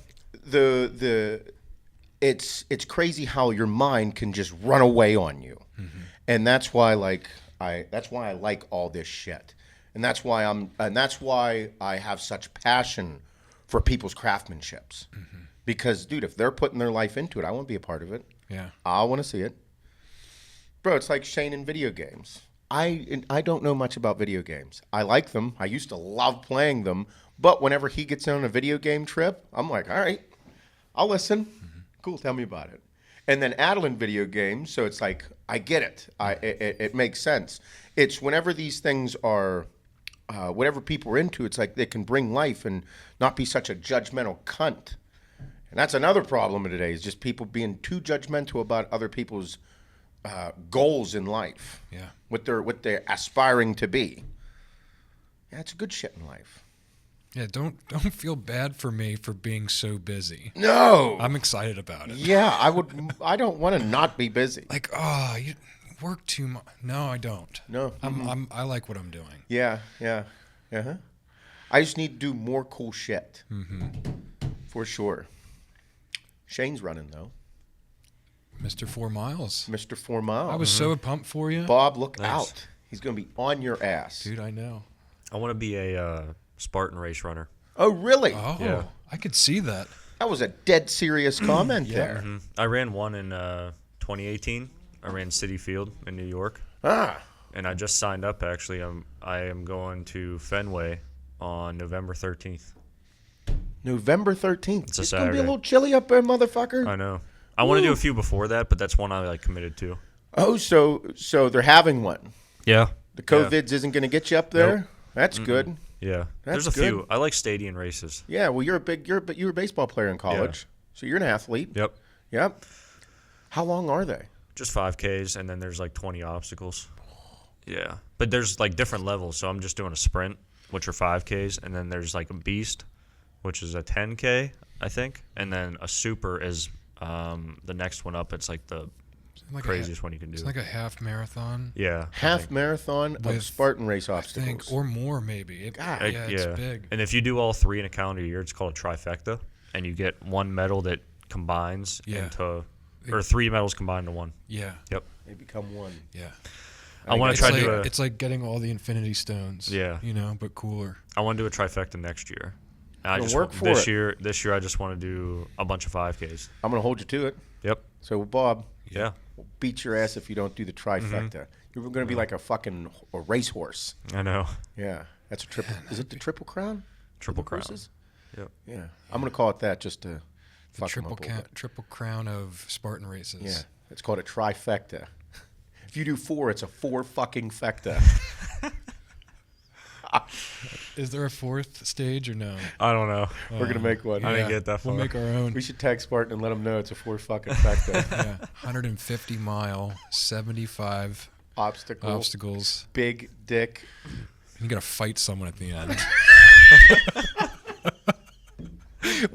[SPEAKER 1] it's crazy how your mind can just run away on you. Mm-hmm. And that's why I like all this shit. And that's why I have such passion for people's craftsmanships. Mm-hmm. Because, dude, if they're putting their life into it, I want to be a part of it. Yeah. I want to see it. Bro, it's like Shane in video games. I don't know much about video games. I like them. I used to love playing them. But whenever he gets on a video game trip, I'm like, all right, I'll listen. Mm-hmm. Cool, tell me about it. And then Adeline video games, so it's like I get it. It makes sense. It's whenever these things are, whatever people are into, it's like they can bring life and not be such a judgmental cunt. And that's another problem of today is just people being too judgmental about other people's goals in life.
[SPEAKER 2] Yeah.
[SPEAKER 1] What they're aspiring to be. Yeah, it's good shit in life.
[SPEAKER 2] Yeah, don't feel bad for me for being so busy.
[SPEAKER 1] No.
[SPEAKER 2] I'm excited about it.
[SPEAKER 1] Yeah, I don't want to not be busy.
[SPEAKER 2] Like, oh, you work too much. No, I don't.
[SPEAKER 1] No.
[SPEAKER 2] I like what I'm doing.
[SPEAKER 1] Yeah. Uh-huh. I just need to do more cool shit. Mm-hmm. For sure. Shane's running, though.
[SPEAKER 2] Mr. 4 Miles.
[SPEAKER 1] Mr. 4 Miles.
[SPEAKER 2] I was so pumped for you.
[SPEAKER 1] Bob, look
[SPEAKER 3] Nice.
[SPEAKER 1] out. He's going to be on your ass.
[SPEAKER 2] Dude, I know.
[SPEAKER 3] I want to be a Spartan race runner.
[SPEAKER 1] Oh, really?
[SPEAKER 2] Oh,
[SPEAKER 3] Yeah.
[SPEAKER 2] I could see that.
[SPEAKER 1] That was a dead serious comment there.
[SPEAKER 3] Mm-hmm. I ran one in 2018. I ran City Field in New York,
[SPEAKER 1] Ah,
[SPEAKER 3] and I just signed up. Actually, I am going to Fenway on November 13th.
[SPEAKER 1] November 13th.
[SPEAKER 3] It's a
[SPEAKER 1] It's going to be a
[SPEAKER 3] Saturday.
[SPEAKER 1] little chilly up there, motherfucker.
[SPEAKER 3] I know. I want to do a few before that, but that's one I committed to.
[SPEAKER 1] Oh, so they're having one.
[SPEAKER 3] Yeah.
[SPEAKER 1] The COVIDs isn't going to get you up there?
[SPEAKER 3] Nope.
[SPEAKER 1] That's good.
[SPEAKER 3] Yeah.
[SPEAKER 1] That's
[SPEAKER 3] There's a
[SPEAKER 1] good.
[SPEAKER 3] few. I like stadium races.
[SPEAKER 1] Yeah, well, you were a baseball player in college. So you're an athlete.
[SPEAKER 3] Yep.
[SPEAKER 1] Yep. How long are they?
[SPEAKER 3] Just 5Ks, and then there's 20 obstacles. Yeah. But there's different levels, so I'm just doing a sprint, which are 5Ks, and then there's a beast, which is a 10K, I think, and then a super is the next one up. It's the
[SPEAKER 2] Like
[SPEAKER 3] craziest one you can do.
[SPEAKER 2] It's like a half marathon,
[SPEAKER 3] Yeah.
[SPEAKER 1] Half marathon of
[SPEAKER 2] With-
[SPEAKER 1] Spartan race
[SPEAKER 2] I think,
[SPEAKER 1] obstacles.
[SPEAKER 2] or more maybe.
[SPEAKER 1] God.
[SPEAKER 2] Yeah, it's big.
[SPEAKER 3] And if you do all three in a calendar year, it's called a trifecta, and you get one medal that combines into, or three medals combined into one.
[SPEAKER 2] Yeah,
[SPEAKER 3] Yep.
[SPEAKER 1] They become one.
[SPEAKER 2] yeah.
[SPEAKER 3] I want
[SPEAKER 2] It's
[SPEAKER 3] to try
[SPEAKER 2] like,
[SPEAKER 3] to do a.
[SPEAKER 2] it's like getting all the Infinity Stones.
[SPEAKER 3] Yeah.
[SPEAKER 2] But cooler.
[SPEAKER 3] I want to do a trifecta next year. And I
[SPEAKER 1] Gonna
[SPEAKER 3] just
[SPEAKER 1] work for
[SPEAKER 3] this
[SPEAKER 1] it.
[SPEAKER 3] year. This year, I just want to do a bunch of 5Ks.
[SPEAKER 1] I'm going to hold you to it.
[SPEAKER 3] Yep.
[SPEAKER 1] So, Bob,
[SPEAKER 3] Yeah.
[SPEAKER 1] we'll beat your ass if you don't do the trifecta. You're going to be like a racehorse.
[SPEAKER 3] I know.
[SPEAKER 1] Yeah. That's a triple. Is it the Triple Crown?
[SPEAKER 3] Triple
[SPEAKER 1] The
[SPEAKER 3] crown.
[SPEAKER 1] horses?
[SPEAKER 3] Yep.
[SPEAKER 1] Yeah. I'm going to call it that just to
[SPEAKER 2] The
[SPEAKER 1] fuck 'em up a little bit.
[SPEAKER 2] triple crown of Spartan races.
[SPEAKER 1] Yeah. It's called a trifecta. If you do 4, it's a 4 fucking fecta.
[SPEAKER 2] Is there a fourth stage or no?
[SPEAKER 3] I don't know.
[SPEAKER 1] We're going to make one.
[SPEAKER 3] I didn't get that far.
[SPEAKER 2] We'll make our own.
[SPEAKER 1] We should tag Spartan and let them know it's a 4 fucking fecta.
[SPEAKER 2] Yeah, 150 mile, 75
[SPEAKER 1] Obstacle.
[SPEAKER 2] obstacles.
[SPEAKER 1] Big dick.
[SPEAKER 2] You gotta fight someone at the end.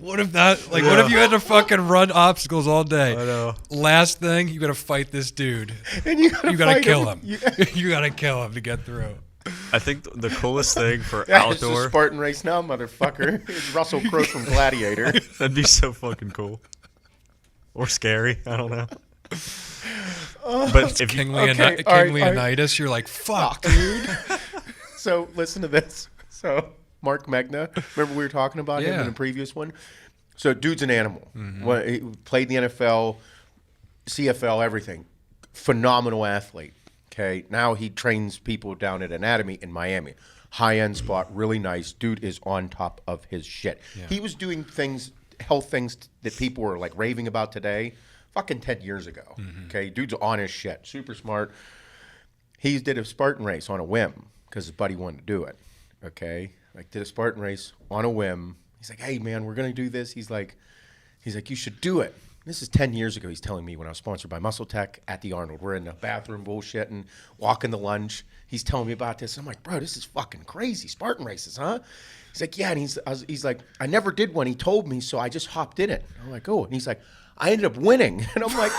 [SPEAKER 2] What if that? What if you had to fucking run obstacles all day?
[SPEAKER 3] I know.
[SPEAKER 2] Last thing, you gotta fight this dude.
[SPEAKER 1] And you
[SPEAKER 2] You gotta
[SPEAKER 1] fight
[SPEAKER 2] kill him.
[SPEAKER 1] You-
[SPEAKER 2] You gotta kill him to get through.
[SPEAKER 3] I think the coolest thing for
[SPEAKER 1] Yeah, it's a
[SPEAKER 3] outdoor.
[SPEAKER 1] Spartan race now, motherfucker. It's Russell Crowe from Gladiator.
[SPEAKER 3] That'd be so fucking cool. Or scary. I don't know. But if you,
[SPEAKER 2] King,
[SPEAKER 1] okay,
[SPEAKER 2] King
[SPEAKER 1] all right.
[SPEAKER 2] Leonidas, you're like, fuck, dude.
[SPEAKER 1] So listen to this. So Mark Megna, remember we were talking about him
[SPEAKER 2] Yeah.
[SPEAKER 1] in the previous one? So dude's an animal. Well, he played in the NFL, CFL, everything. Phenomenal athlete. Okay, now he trains people down at Anatomy in Miami. High-end spot, really nice. Dude is on top of his shit.
[SPEAKER 2] Yeah.
[SPEAKER 1] He was doing health things that people were raving about today, fucking 10 years ago. Okay, dude's on his shit. Super smart. He did a Spartan race on a whim because his buddy wanted to do it. Okay, did a Spartan race on a whim. He's like, hey man, we're gonna do this. He's like, you should do it. This is 10 years ago. He's telling me when I was sponsored by Muscle Tech at the Arnold. We're in the bathroom bullshitting, walking the lunch. He's telling me about this. I'm like, bro, this is fucking crazy. Spartan races, huh? He's like, yeah. And he's like, I never did one. He told me, so I just hopped in it. I'm like, oh. And he's like, I ended up winning. And I'm like,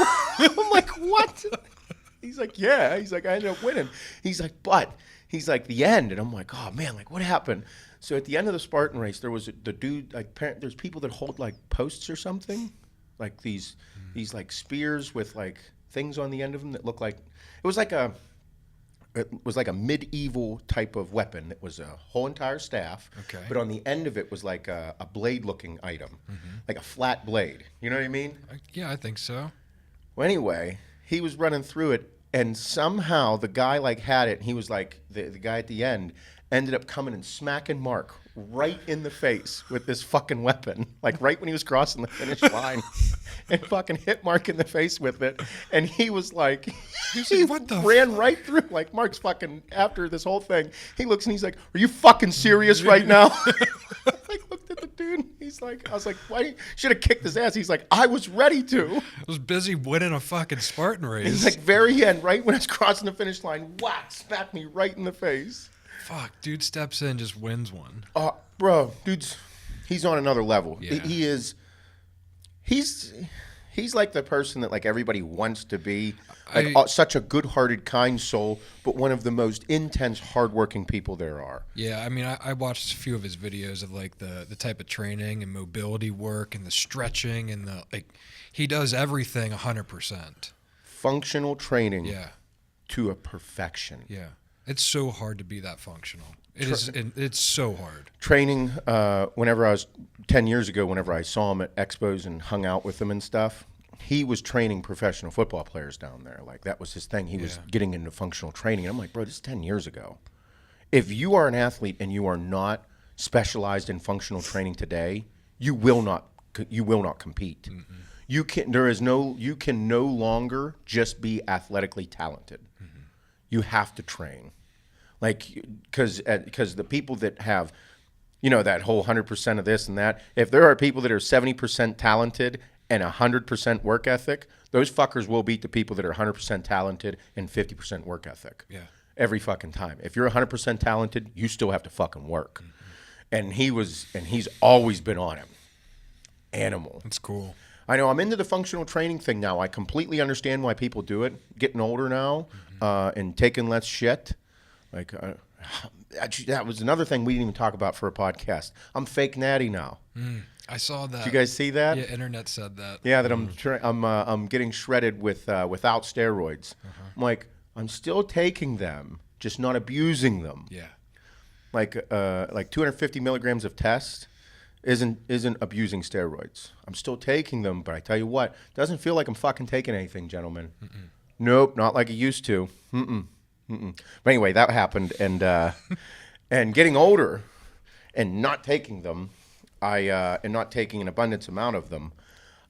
[SPEAKER 1] what? He's like, yeah. He's like, I ended up winning. He's like, but he's like, the end. And I'm like, oh man, what happened? So at the end of the Spartan race, there was the dude, there's people that hold posts or something. These spears with things on the end of them that look like it was like a medieval type of weapon. It was a whole entire staff,
[SPEAKER 2] Okay.
[SPEAKER 1] but on the end of it was like a blade looking item, like a flat blade. You know what I mean?
[SPEAKER 2] Yeah, I think so.
[SPEAKER 1] Well, anyway, he was running through it, and somehow the guy had it. And he was the guy at the end, ended up coming and smacking Mark right in the face with this fucking weapon, like right when he was crossing the finish line, and fucking hit Mark in the face with it. And he was like, he
[SPEAKER 2] "What the
[SPEAKER 1] ran right through. Like Mark's fucking after this whole thing. He looks and he's like, "Are you fucking serious right now?" I looked at the dude. He's like, I was like, "Why should have kicked his ass?" He's like, "I was ready to."
[SPEAKER 2] I was busy winning a fucking Spartan race.
[SPEAKER 1] He's like, very end, right when I was crossing the finish line, whack, smacked me right in the face.
[SPEAKER 2] fuck, dude steps in, just wins one.
[SPEAKER 1] Bro, he's on another level.
[SPEAKER 2] Yeah.
[SPEAKER 1] He is. He's like the person that like everybody wants to be. Like such a good-hearted, kind soul, but one of the most intense, hardworking people there are.
[SPEAKER 2] Yeah, I mean, I watched a few of his videos of like the type of training and mobility work and the stretching and the like. He does everything 100%.
[SPEAKER 1] Functional training.
[SPEAKER 2] Yeah.
[SPEAKER 1] To a perfection.
[SPEAKER 2] Yeah, it's so hard to be that functional. It's so hard.
[SPEAKER 1] Training. Whenever I was 10 years ago, whenever I saw him at expos and hung out with him and stuff. He was training professional football players down there. Like, that was his thing. He was getting into functional training. And I'm like, bro, this is 10 years ago. If you are an athlete and you are not specialized in functional training today, you will not compete. Mm-hmm. You can no longer just be athletically talented. Mm-hmm. You have to train. Like, because the people that have, that whole 100% of this and that, if there are people that are 70% talented and 100% work ethic, those fuckers will beat the people that are 100% talented and 50% work ethic.
[SPEAKER 2] Yeah.
[SPEAKER 1] Every fucking time. If you're 100% talented, you still have to fucking work. Mm-hmm. And he's always been on him. Animal.
[SPEAKER 2] That's cool.
[SPEAKER 1] I know I'm into the functional training thing now. I completely understand why people do it. Getting older now, and taking less shit. Like, actually, that was another thing we didn't even talk about for a podcast. I'm fake natty now.
[SPEAKER 2] I saw that.
[SPEAKER 1] Did you guys see that?
[SPEAKER 2] Yeah, internet said that.
[SPEAKER 1] Yeah, that I'm getting shredded without steroids. I'm like, I'm still taking them, just not abusing them.
[SPEAKER 2] Yeah.
[SPEAKER 1] Like 250 milligrams of test isn't abusing steroids. I'm still taking them, but I tell you what, doesn't feel like I'm fucking taking anything, gentlemen. Mm-mm. Nope, not like it used to. Mm-mm. Mm-mm. But anyway, that happened, and getting older, and not taking them. And not taking an abundance amount of them,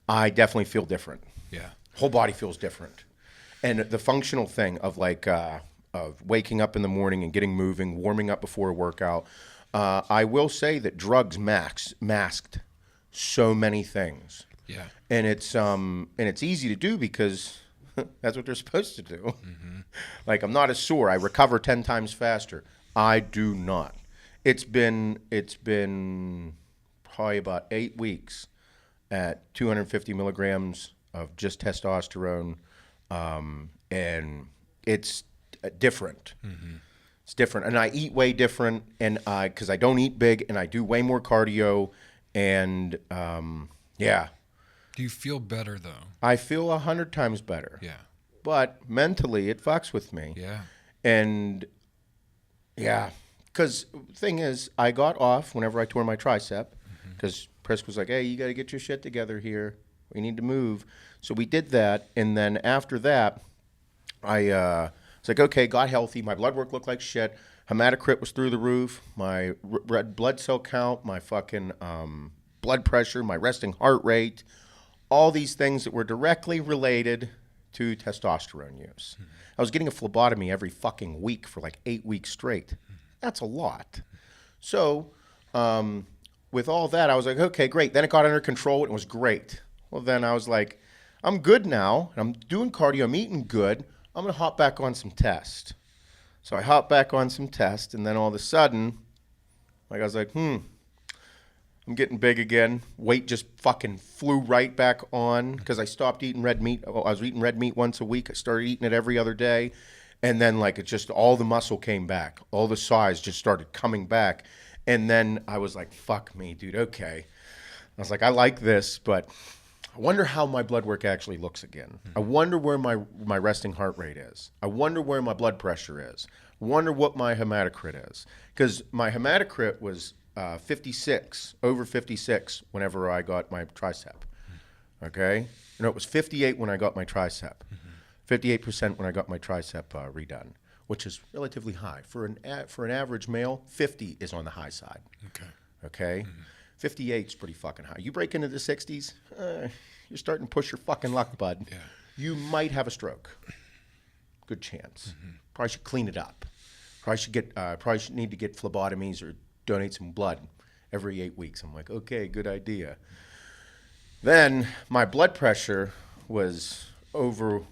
[SPEAKER 1] I definitely feel different.
[SPEAKER 2] Yeah.
[SPEAKER 1] Whole body feels different. And the functional thing of of waking up in the morning and getting moving, warming up before a workout, I will say that drugs masked so many things.
[SPEAKER 2] Yeah.
[SPEAKER 1] And it's easy to do because that's what they're supposed to do. Mm-hmm. Like, I'm not as sore. I recover 10 times faster. I do not. It's been probably about 8 weeks at 250 milligrams of just testosterone, and it's different. Mm-hmm. It's different, and I eat way different, and because I don't eat big, and I do way more cardio, and yeah.
[SPEAKER 2] Do you feel better though?
[SPEAKER 1] I feel 100 times better.
[SPEAKER 2] Yeah.
[SPEAKER 1] But mentally, it fucks with me.
[SPEAKER 2] Yeah.
[SPEAKER 1] And yeah, because the thing is, I got off whenever I tore my tricep. Because Prisk was like, hey, you got to get your shit together here. We need to move. So we did that. And then after that, I was like, okay, got healthy. My blood work looked like shit. Hematocrit was through the roof. My red blood cell count, my fucking blood pressure, my resting heart rate, all these things that were directly related to testosterone use. Mm-hmm. I was getting a phlebotomy every fucking week for like 8 weeks straight. That's a lot. So, with all that, I was like, okay, great. Then it got under control and it was great. Well, then I was like, I'm good now. And I'm doing cardio. I'm eating good. I'm going to hop back on some test. So I hopped back on some test, and then all of a sudden, like I was like, I'm getting big again. Weight just fucking flew right back on because I stopped eating red meat. I was eating red meat once a week. I started eating it every other day. And then like it just, all the muscle came back. All the size just started coming back. And then I was like, fuck me, dude, okay. I was like, I like this, but I wonder how my blood work actually looks again. I wonder where my resting heart rate is. I wonder where my blood pressure is. I wonder what my hematocrit is. Because my hematocrit was 56, over 56 whenever I got my tricep. Okay? No, it was 58 when I got my tricep. 58% when I got my tricep redone. which is relatively high. For an average male, 50 is on the high side. Okay? 58 is pretty fucking high. You break into the 60s, you're starting to push your fucking luck, bud.
[SPEAKER 2] Yeah.
[SPEAKER 1] You might have a stroke. Good chance. Probably should clean it up. Probably should need to get phlebotomies or donate some blood every 8 weeks. I'm like, okay, good idea. Then my blood pressure was like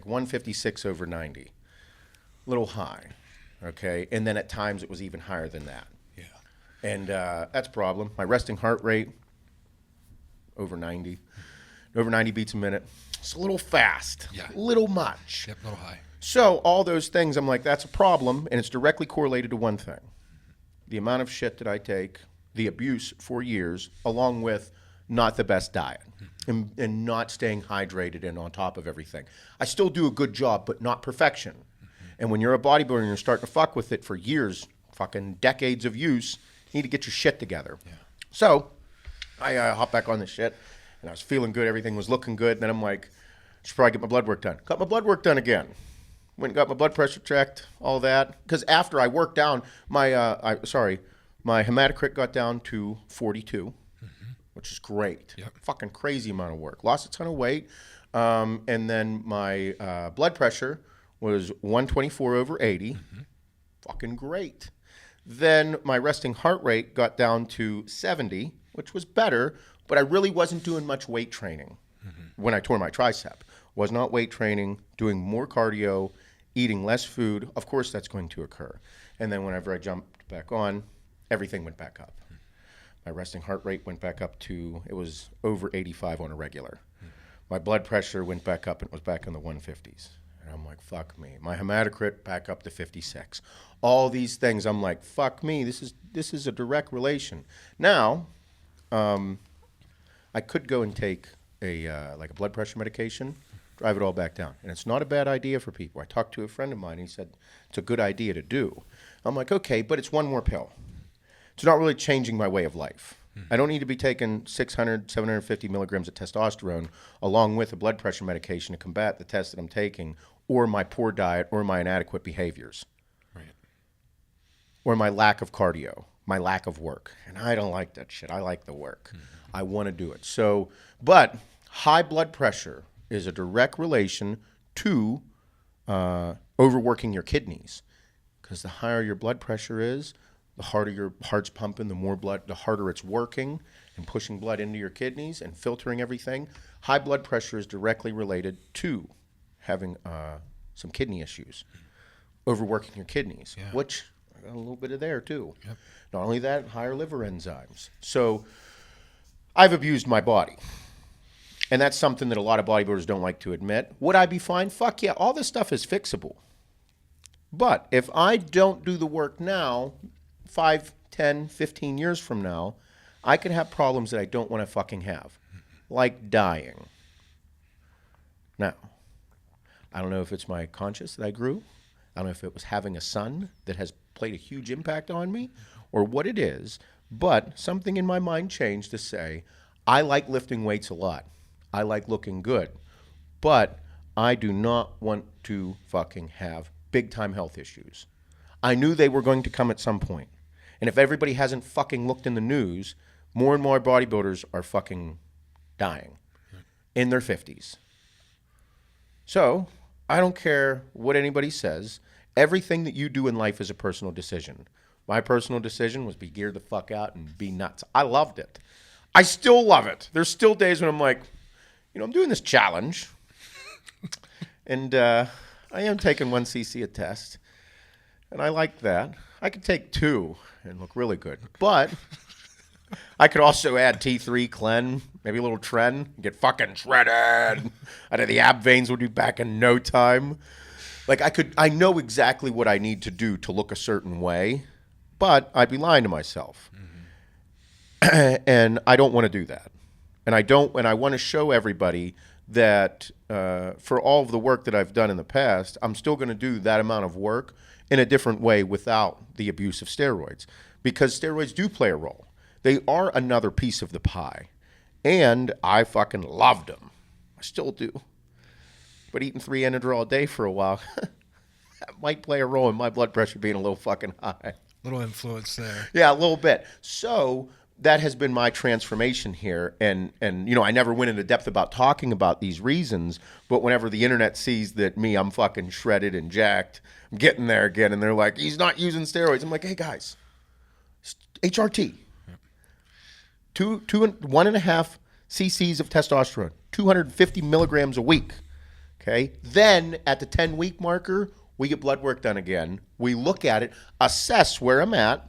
[SPEAKER 1] 156 over 90. A little high. Okay? And then at times it was even higher than that.
[SPEAKER 2] Yeah.
[SPEAKER 1] And that's a problem. My resting heart rate, over 90. Over 90 beats a minute. It's a little fast.
[SPEAKER 2] Yeah.
[SPEAKER 1] A little much.
[SPEAKER 2] Yep, a little high.
[SPEAKER 1] So all those things, I'm like, that's a problem, and it's directly correlated to one thing. The amount of shit that I take, the abuse for years, along with not the best diet, and not staying hydrated and on top of everything. I still do a good job, but not perfection. And when you're a bodybuilder and you're starting to fuck with it for years, fucking decades of use, you need to get your shit together.
[SPEAKER 2] Yeah.
[SPEAKER 1] So I hopped back on this shit, and I was feeling good. Everything was looking good. And then I'm like, I should probably get my blood work done. Got my blood work done again. Went and got my blood pressure checked, all that. Because after I worked down, my hematocrit got down to 42, which is great.
[SPEAKER 2] Yep.
[SPEAKER 1] Fucking crazy amount of work. Lost a ton of weight. And then my blood pressure was 124 over 80. Fucking great. Then my resting heart rate got down to 70, which was better, but I really wasn't doing much weight training when I tore my tricep. Was not weight training, doing more cardio, eating less food. Of course that's going to occur. And then whenever I jumped back on, everything went back up. My resting heart rate went back up to, it was over 85 on a regular. My blood pressure went back up and it was back in the 150s. And I'm like, fuck me. My hematocrit back up to 56. All these things, I'm like, fuck me. This is a direct relation. Now, I could go and take a blood pressure medication, drive it all back down. And it's not a bad idea for people. I talked to a friend of mine. He said, it's a good idea to do. I'm like, okay, but it's one more pill. It's not really changing my way of life. I don't need to be taking 600, 750 milligrams of testosterone along with a blood pressure medication to combat the test that I'm taking or my poor diet or my inadequate behaviors.
[SPEAKER 2] Right.
[SPEAKER 1] Or my lack of cardio, my lack of work. And I don't like that shit. I like the work. I want to do it. So, but high blood pressure is a direct relation to overworking your kidneys. Because the higher your blood pressure is, the harder your heart's pumping, the harder it's working and pushing blood into your kidneys and filtering everything. High blood pressure is directly related to having some kidney issues, overworking your kidneys, which I got a little bit of there too. Yep. Not only that, higher liver enzymes. So I've abused my body. And that's something that a lot of bodybuilders don't like to admit. Would I be fine? Fuck yeah. All this stuff is fixable. But if I don't do the work now, 5, 10, 15 years from now, I could have problems that I don't want to fucking have. Like dying. Now, I don't know if it's my conscience that I grew. I don't know if it was having a son that has played a huge impact on me or what it is. But something in my mind changed to say, I like lifting weights a lot. I like looking good. But I do not want to fucking have big-time health issues. I knew they were going to come at some point. And if everybody hasn't fucking looked in the news, more and more bodybuilders are fucking dying in their 50s. So, I don't care what anybody says. Everything that you do in life is a personal decision. My personal decision was be geared the fuck out and be nuts. I loved it. I still love it. There's still days when I'm like, I'm doing this challenge. And I am taking 1 cc a test. And I like that. I could take 2 and look really good. But I could also add T3, Clen, maybe a little Tren, and get fucking shredded. I know the ab veins would be back in no time. Like I know exactly what I need to do to look a certain way, but I'd be lying to myself. And I don't want to do that. And I want to show everybody that for all of the work that I've done in the past, I'm still going to do that amount of work in a different way without the abuse of steroids. Because steroids do play a role. They are another piece of the pie. And I fucking loved them. I still do. But eating 3 Enadrol a day for a while, That might play a role in my blood pressure being a little fucking high.
[SPEAKER 2] Little influence there.
[SPEAKER 1] Yeah, a little bit. So that has been my transformation here. And I never went into depth about talking about these reasons, but whenever the internet sees that I'm fucking shredded and jacked, I'm getting there again, and they're like, he's not using steroids. I'm like, hey, guys, HRT. 1.5 cc's of testosterone, 250 milligrams a week. Okay. Then at the 10-week marker, we get blood work done again. We look at it, assess where I'm at,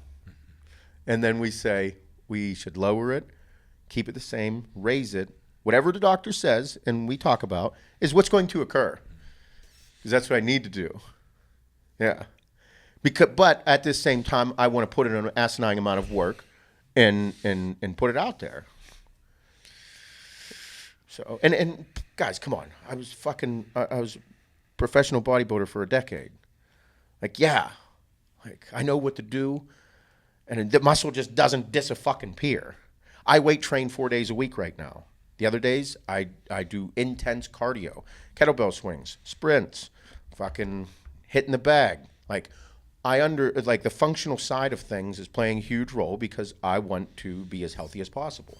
[SPEAKER 1] and then we say we should lower it, keep it the same, raise it. Whatever the doctor says, and we talk about, is what's going to occur. Because that's what I need to do. Yeah. But at this same time, I want to put in an asinine amount of work and put it out there. So and guys, come on. I was a professional bodybuilder for a decade. I know what to do, and the muscle just doesn't disappear. I weight train 4 days a week right now. The other days I do intense cardio, kettlebell swings, sprints, fucking hitting the bag. The functional side of things is playing a huge role because I want to be as healthy as possible.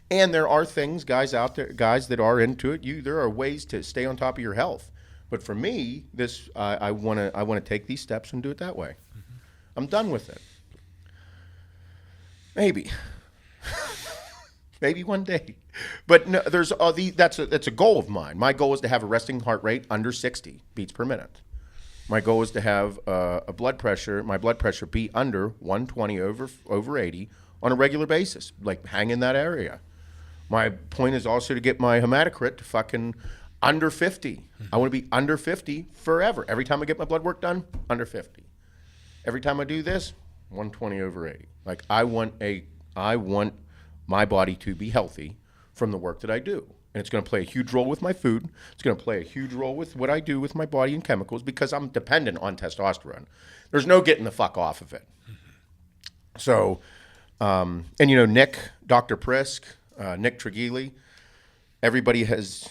[SPEAKER 1] And there are things, guys out there, guys that are into it. There are ways to stay on top of your health. But for me, I want to take these steps and do it that way. Mm-hmm. I'm done with it. Maybe one day. But no, that's a goal of mine. My goal is to have a resting heart rate under 60 beats per minute. My goal is to have my blood pressure be under 120 over 80 on a regular basis, hang in that area. My point is also to get my hematocrit to fucking under 50. I want to be under 50 forever. Every time I get my blood work done, under 50. Every time I do this, 120 over 80. I want my body to be healthy from the work that I do. And it's going to play a huge role with my food. It's going to play a huge role with what I do with my body and chemicals because I'm dependent on testosterone. There's no getting the fuck off of it. So, Nick, Dr. Prisk, Nick Trigili, everybody has,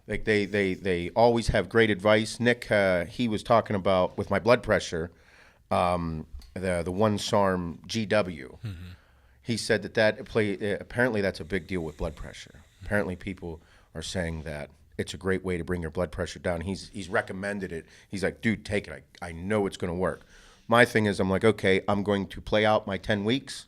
[SPEAKER 1] they always have great advice. Nick, he was talking about with my blood pressure, the one SARM GW. Mm-hmm. He said apparently that's a big deal with blood pressure. Apparently people are saying that it's a great way to bring your blood pressure down. He's recommended it. He's like, dude, take it. I know it's going to work. My thing is, I'm like, okay, I'm going to play out my 10 weeks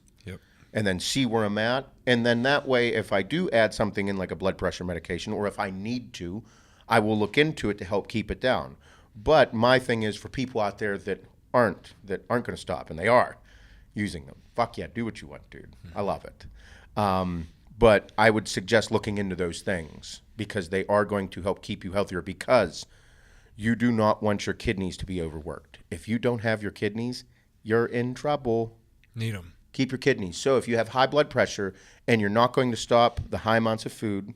[SPEAKER 1] and then see where I'm at. And then that way, if I do add something in like a blood pressure medication, or if I need to, I will look into it to help keep it down. But my thing is for people out there that aren't going to stop, and they are using them. Fuck yeah, do what you want, dude. I love it. But I would suggest looking into those things because they are going to help keep you healthier because you do not want your kidneys to be overworked. If you don't have your kidneys, you're in trouble.
[SPEAKER 2] Need them.
[SPEAKER 1] Keep your kidneys. So if you have high blood pressure and you're not going to stop the high amounts of food,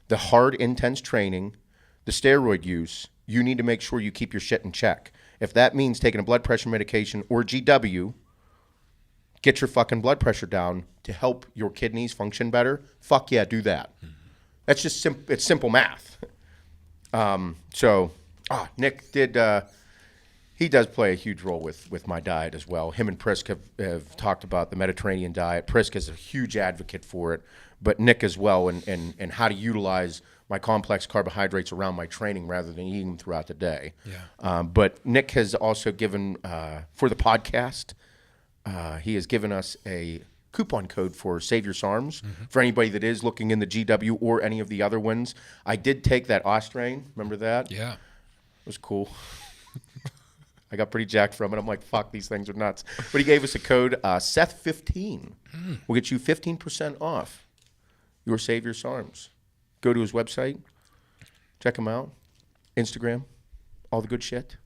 [SPEAKER 1] the hard, intense training, the steroid use, you need to make sure you keep your shit in check. If that means taking a blood pressure medication or GW, get your fucking blood pressure down to help your kidneys function better, fuck yeah, do that. Mm-hmm. That's just it's simple math. Nick he does play a huge role with my diet as well. Him and Prisk have talked about the Mediterranean diet. Prisk is a huge advocate for it, but Nick as well, and how to utilize my complex carbohydrates around my training rather than eating them throughout the day. Yeah. But Nick has also given, for the podcast, he has given us a coupon code for Save Your SARMs for anybody that is looking in the GW or any of the other ones. I did take that Austrain. Remember that?
[SPEAKER 2] Yeah.
[SPEAKER 1] It was cool. I got pretty jacked from it. I'm like, fuck, these things are nuts. But he gave us a code, Seth15. We'll get you 15% off your Save Your SARMs. Go to his website. Check him out. Instagram. All the good shit.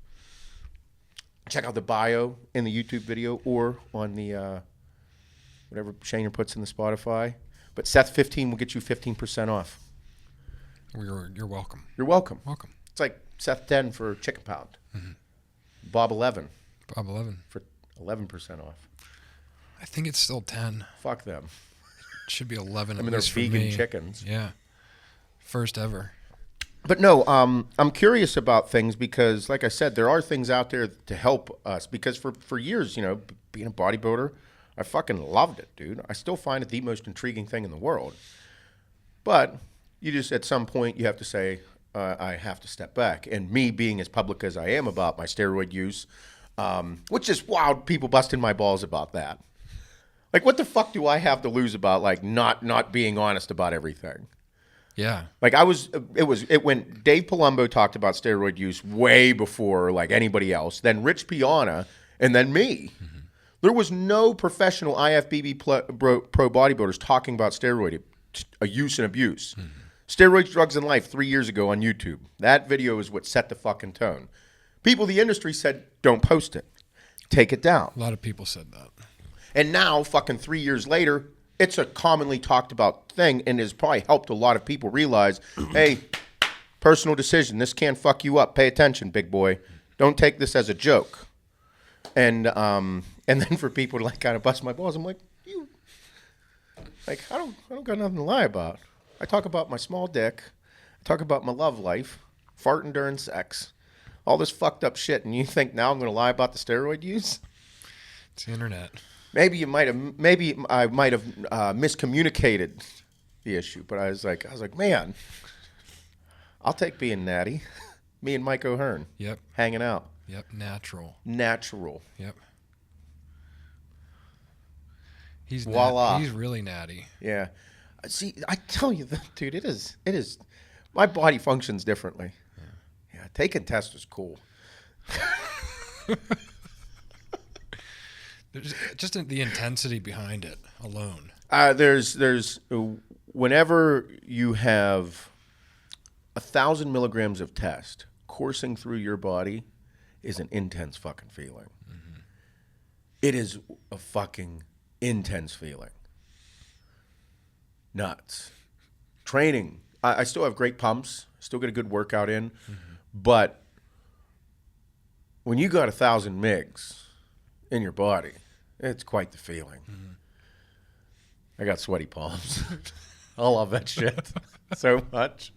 [SPEAKER 1] Check out the bio in the YouTube video or on the whatever Shaner puts in the Spotify. But Seth15 will get you 15% off.
[SPEAKER 2] You're welcome.
[SPEAKER 1] You're welcome.
[SPEAKER 2] Welcome.
[SPEAKER 1] It's like Seth10 for chicken pound. Mm-hmm. Bob 11 for 11% off.
[SPEAKER 2] I think it's still 10.
[SPEAKER 1] Fuck them.
[SPEAKER 2] It should be 11.
[SPEAKER 1] I mean, they're vegan chickens.
[SPEAKER 2] Yeah. First ever.
[SPEAKER 1] But no, I'm curious about things because, like I said, there are things out there to help us. Because for years, being a bodybuilder, I fucking loved it, dude. I still find it the most intriguing thing in the world. But you just, at some point, you have to say, I have to step back. And me being as public as I am about my steroid use, which is wild, people busting my balls about that. Like, what the fuck do I have to lose about, like, not being honest about everything?
[SPEAKER 2] Yeah.
[SPEAKER 1] Like when Dave Palumbo talked about steroid use way before like anybody else, then Rich Piana, and then me. Mm-hmm. There was no professional IFBB pro bodybuilders talking about steroid use and abuse. Mm-hmm. Steroids, Drugs, and Life 3 years ago on YouTube. That video is what set the fucking tone. People in the industry said, don't post it. Take it down.
[SPEAKER 2] A lot of people said that.
[SPEAKER 1] And now, fucking 3 years later, it's a commonly talked about thing and has probably helped a lot of people realize, hey, personal decision. This can fuck you up. Pay attention, big boy. Don't take this as a joke. And then for people to like kind of bust my balls, I'm like, I don't got nothing to lie about. I talk about my small dick. I talk about my love life, farting during sex, all this fucked up shit. And you think now I'm going to lie about the steroid use?
[SPEAKER 2] It's the internet.
[SPEAKER 1] Maybe I might have miscommunicated the issue, but I was like, man, I'll take being natty. Me and Mike O'Hearn.
[SPEAKER 2] Yep.
[SPEAKER 1] Hanging out.
[SPEAKER 2] Yep. Natural.
[SPEAKER 1] Yep.
[SPEAKER 2] He's
[SPEAKER 1] voila.
[SPEAKER 2] He's really natty.
[SPEAKER 1] Yeah. See, I tell you, dude, it is. My body functions differently. Yeah. Taking tests is cool.
[SPEAKER 2] There's just the intensity behind it alone.
[SPEAKER 1] There's whenever you have 1,000 milligrams of test coursing through your body is an intense fucking feeling. Mm-hmm. It is a fucking intense feeling. Nuts. Training. I still have great pumps. Still get a good workout in. Mm-hmm. But when you got 1,000 MIGs in your body, it's quite the feeling. Mm-hmm. I got sweaty palms. I love that shit so much.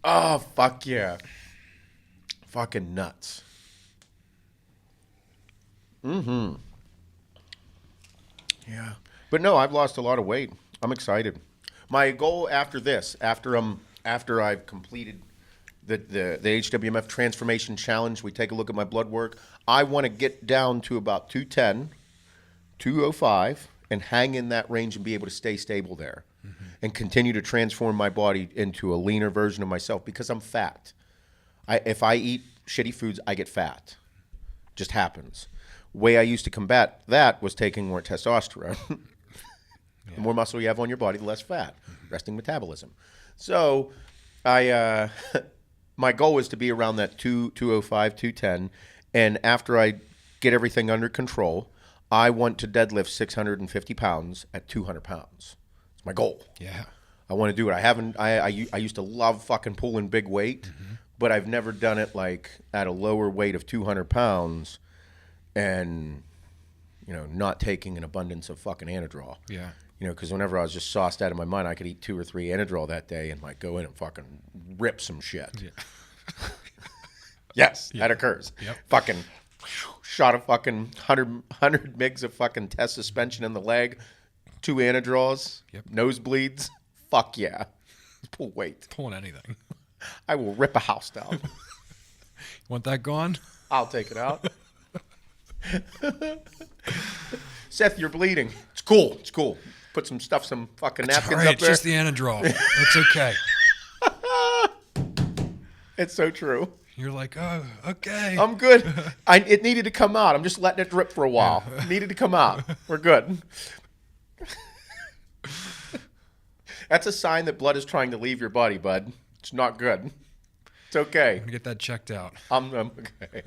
[SPEAKER 1] Oh, fuck yeah. Fucking nuts. Mm-hmm. Yeah. But no, I've lost a lot of weight. I'm excited. My goal after this, after I've completed the HWMF Transformation Challenge, we take a look at my blood work. I want to get down to about 210, 205, and hang in that range and be able to stay stable there. Mm-hmm. And continue to transform my body into a leaner version of myself because I'm fat. If I eat shitty foods, I get fat. Just happens. Way I used to combat that was taking more testosterone. Yeah. The more muscle you have on your body, the less fat. Mm-hmm. Resting metabolism. So my goal is to be around that 205, 210. And after I get everything under control, I want to deadlift 650 pounds at 200 pounds. It's my goal.
[SPEAKER 2] Yeah.
[SPEAKER 1] I want to do it. I used to love fucking pulling big weight, mm-hmm. but I've never done it like at a lower weight of 200 pounds and, not taking an abundance of fucking Anadrol.
[SPEAKER 2] Yeah.
[SPEAKER 1] Because whenever I was just sauced out of my mind, I could eat 2 or 3 Anadrol that day and like go in and fucking rip some shit. Yeah. Yes, yeah. That occurs. Yep. Fucking shot a fucking 100 mgs of fucking test suspension in the leg, 2 Anadrols, yep. Nosebleeds. Fuck yeah. Pull weight.
[SPEAKER 2] Pulling anything.
[SPEAKER 1] I will rip a house down.
[SPEAKER 2] Want that gone?
[SPEAKER 1] I'll take it out. Seth, you're bleeding. It's cool. Put some fucking napkins
[SPEAKER 2] all right,
[SPEAKER 1] up there.
[SPEAKER 2] It's just the Anadrol. It's okay.
[SPEAKER 1] It's so true.
[SPEAKER 2] You're like, oh, okay.
[SPEAKER 1] I'm good. It needed to come out. I'm just letting it drip for a while. Yeah. It needed to come out. We're good. That's a sign that blood is trying to leave your body, bud. It's not good. It's okay.
[SPEAKER 2] I'm going to get that checked out.
[SPEAKER 1] I'm okay.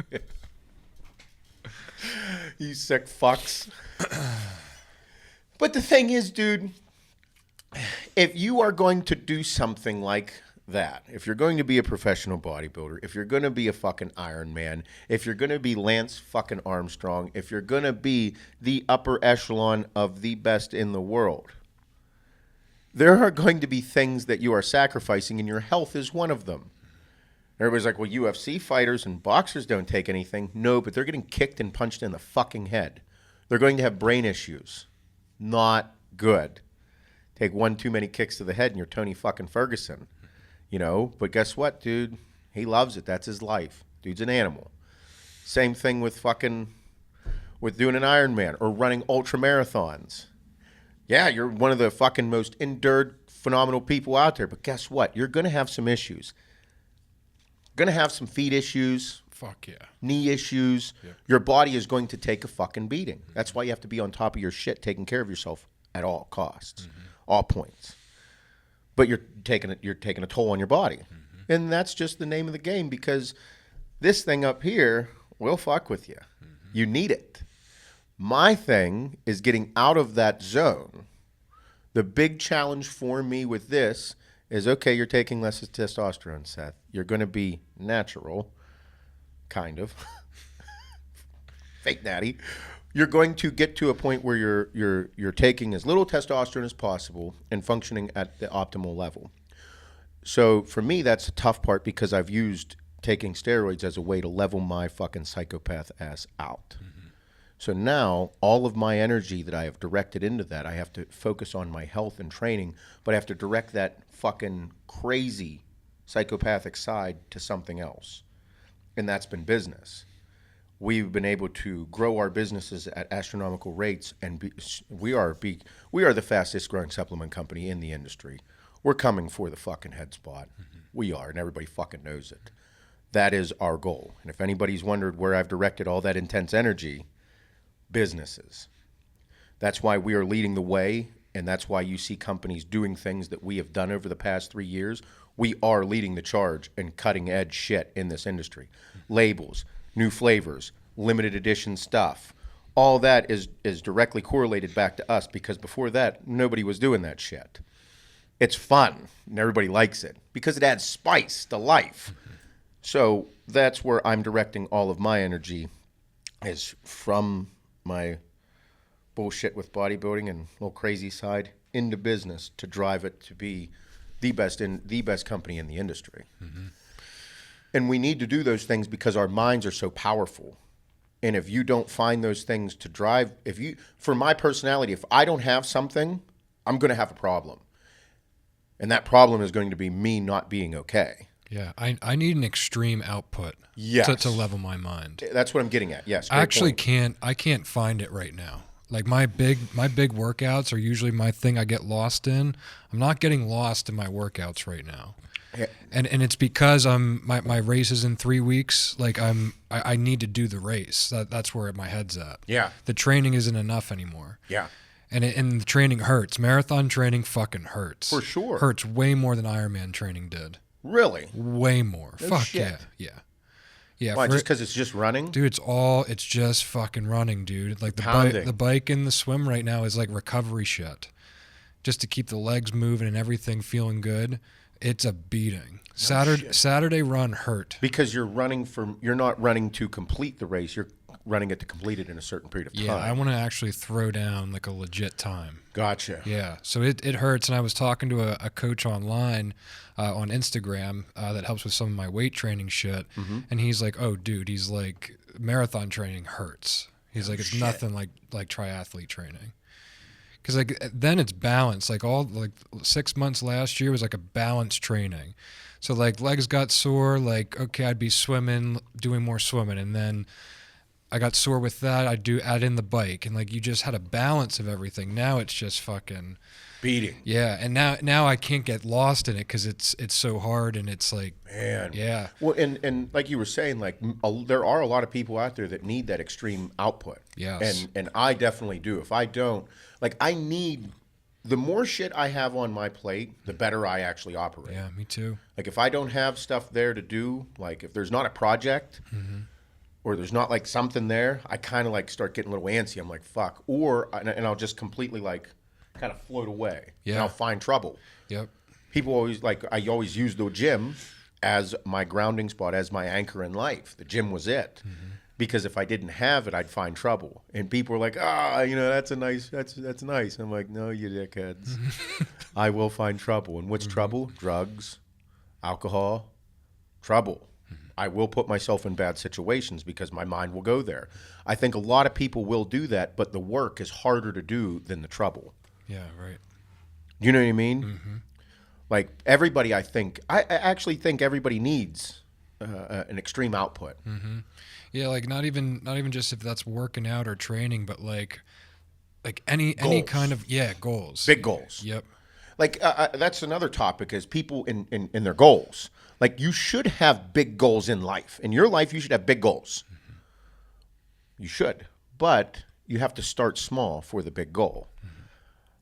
[SPEAKER 1] You sick fucks. But the thing is, dude, if you are going to do something like that, if you're going to be a professional bodybuilder, if you're going to be a fucking Iron Man, if you're going to be Lance fucking Armstrong, if you're going to be the upper echelon of the best in the world, There are going to be things that you are sacrificing, and your health is one of them. Everybody's like, well, UFC fighters and boxers don't take anything. No, but they're getting kicked and punched in the fucking head. They're going to have brain issues. Not good. Take one too many kicks to the head and you're Tony fucking Ferguson. But guess what, dude? He loves it. That's his life. Dude's an animal. Same thing with doing an Ironman or running ultra marathons. Yeah, you're one of the fucking most endured, phenomenal people out there. But guess what? You're going to have some issues. Going to have some feet issues.
[SPEAKER 2] Fuck yeah.
[SPEAKER 1] Knee issues. Yeah. Your body is going to take a fucking beating. That's why you have to be on top of your shit, taking care of yourself at all costs, all points. But you're taking a toll on your body. And that's just the name of the game, because this thing up here will fuck with you. You need it. My thing is getting out of that zone. The big challenge for me with this is, okay, you're taking less testosterone, Seth. You're going to be natural, kind of. Fake natty. You're going to get to a point where you're taking as little testosterone as possible and functioning at the optimal level. So for me, that's the tough part, because I've used taking steroids as a way to level my fucking psychopath ass out. So now all of my energy that I have directed into that, I have to focus on my health and training, but I have to direct that fucking crazy psychopathic side to something else. And that's been business. We've been able to grow our businesses at astronomical rates, and we are the fastest growing supplement company in the industry. We're coming for the fucking head spot. We are, and everybody fucking knows it. That is our goal. And if anybody's wondered where I've directed all that intense energy, businesses. That's why we are leading the way, and that's why you see companies doing things that we have done over the past 3 years. We are leading the charge and cutting edge shit in this industry. Labels, new flavors, limited edition stuff. All that is directly correlated back to us, because before that, nobody was doing that shit. It's fun, and everybody likes it, because it adds spice to life. So that's where I'm directing all of my energy, is from my bullshit with bodybuilding and little crazy side into business to drive it to be the best company in the industry. And we need to do those things because our minds are so powerful. And if you don't find those things to drive, for my personality, if I don't have something, I'm going to have a problem. And that problem is going to be me not being okay.
[SPEAKER 2] Yeah, I need an extreme output to level my mind.
[SPEAKER 1] That's what I'm getting at. Yes.
[SPEAKER 2] I actually can't find it right now. Like my big workouts are usually my thing I get lost in. I'm not getting lost in my workouts right now. Yeah. And it's because my race is in 3 weeks. Like I need to do the race. That's where my head's at.
[SPEAKER 1] Yeah.
[SPEAKER 2] The training isn't enough anymore.
[SPEAKER 1] Yeah.
[SPEAKER 2] And the training hurts. Marathon training fucking hurts.
[SPEAKER 1] For sure.
[SPEAKER 2] Hurts way more than Ironman training did.
[SPEAKER 1] Really?
[SPEAKER 2] Way more.
[SPEAKER 1] No
[SPEAKER 2] Fuck
[SPEAKER 1] shit.
[SPEAKER 2] Yeah.
[SPEAKER 1] Why, just because it's just running?
[SPEAKER 2] Dude, it's just fucking running, dude. Like the bike and the swim right now is like recovery shit. Just to keep the legs moving and everything feeling good. It's a beating. Saturday run hurt.
[SPEAKER 1] Because you're not running to complete the race. You're running it to complete it in a certain period of time.
[SPEAKER 2] Yeah, I want to actually throw down like a legit time.
[SPEAKER 1] Gotcha.
[SPEAKER 2] Yeah, so it hurts. And I was talking to a coach online on Instagram that helps with some of my weight training shit. And he's like, oh, dude, he's like, marathon training hurts. He's like, it's nothing like triathlete training. Because like then it's balanced. Like 6 months last year was like a balanced training. So like legs got sore. Like, okay, I'd be doing more swimming. And then I got sore with that. I'd add in the bike. And like you just had a balance of everything. Now it's just fucking
[SPEAKER 1] beating.
[SPEAKER 2] Yeah. And now I can't get lost in it because it's so hard. And it's like,
[SPEAKER 1] man.
[SPEAKER 2] Yeah.
[SPEAKER 1] Well, and like you were saying, like there are a lot of people out there that need that extreme output.
[SPEAKER 2] Yes.
[SPEAKER 1] And I definitely do. If I don't, like I need, the more shit I have on my plate, the better I actually operate.
[SPEAKER 2] Yeah, me too.
[SPEAKER 1] Like if I don't have stuff there to do, like if there's not a project or there's not like something there, I kind of like start getting a little antsy. I'm like, fuck. And I'll just completely like kind of float away.
[SPEAKER 2] Yeah.
[SPEAKER 1] And I'll find trouble.
[SPEAKER 2] Yep.
[SPEAKER 1] People always I always use the gym as my grounding spot, as my anchor in life. The gym was it. because if I didn't have it, I'd find trouble. And people were like, that's nice. I'm like, no, you dickheads. I will find trouble. And what's trouble? Drugs, alcohol, trouble. I will put myself in bad situations because my mind will go there. I think a lot of people will do that, but the work is harder to do than the trouble.
[SPEAKER 2] Yeah, right.
[SPEAKER 1] You know what I mean? Like everybody, I actually think everybody needs an extreme output.
[SPEAKER 2] Yeah, like not even just if that's working out or training, but like any
[SPEAKER 1] Goals.
[SPEAKER 2] kind of goals.
[SPEAKER 1] Big goals.
[SPEAKER 2] Yep.
[SPEAKER 1] Like that's another topic is people in their goals. Like you should have big goals in life. In your life, you should have big goals. You should. But you have to start small for the big goal.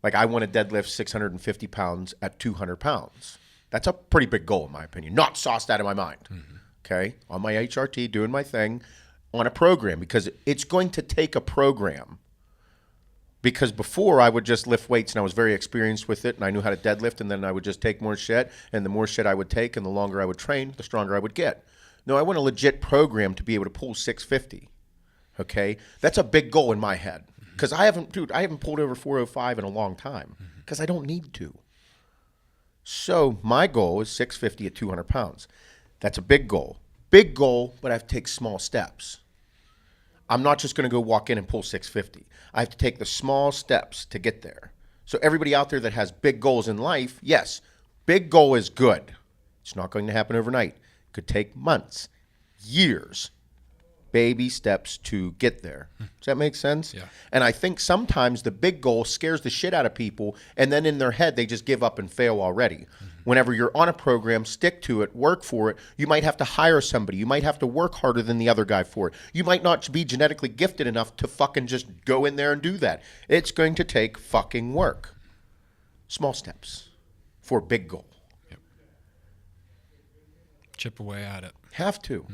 [SPEAKER 1] Like I want to deadlift 650 pounds at 200 pounds. That's a pretty big goal in my opinion. Not sauced out of my mind. Okay? On my HRT, doing my thing on a program because it's going to take a program. Because before I would just lift weights and I was very experienced with it and I knew how to deadlift and then I would just take more shit and the more shit I would take and the longer I would train, the stronger I would get. No, I want a legit program to be able to pull 650. Okay? That's a big goal in my head. Because I haven't pulled over 405 in a long time because I don't need to. So my goal is 650 at 200 pounds. That's a big goal. Big goal, but I have to take small steps. I'm not just going to go walk in and pull 650. I have to take the small steps to get there. So everybody out there that has big goals in life, yes, big goal is good. It's not going to happen overnight. It could take months, years, baby steps to get there. Does that make sense?
[SPEAKER 2] Yeah.
[SPEAKER 1] And I think sometimes the big goal scares the shit out of people, and then in their head they just give up and fail already. Whenever you're on a program, stick to it, work for it. You might have to hire somebody. You might have to work harder than the other guy for it. You might not be genetically gifted enough to fucking just go in there and do that. It's going to take fucking work. Small steps for a big goal.
[SPEAKER 2] Chip away at it.
[SPEAKER 1] Have to.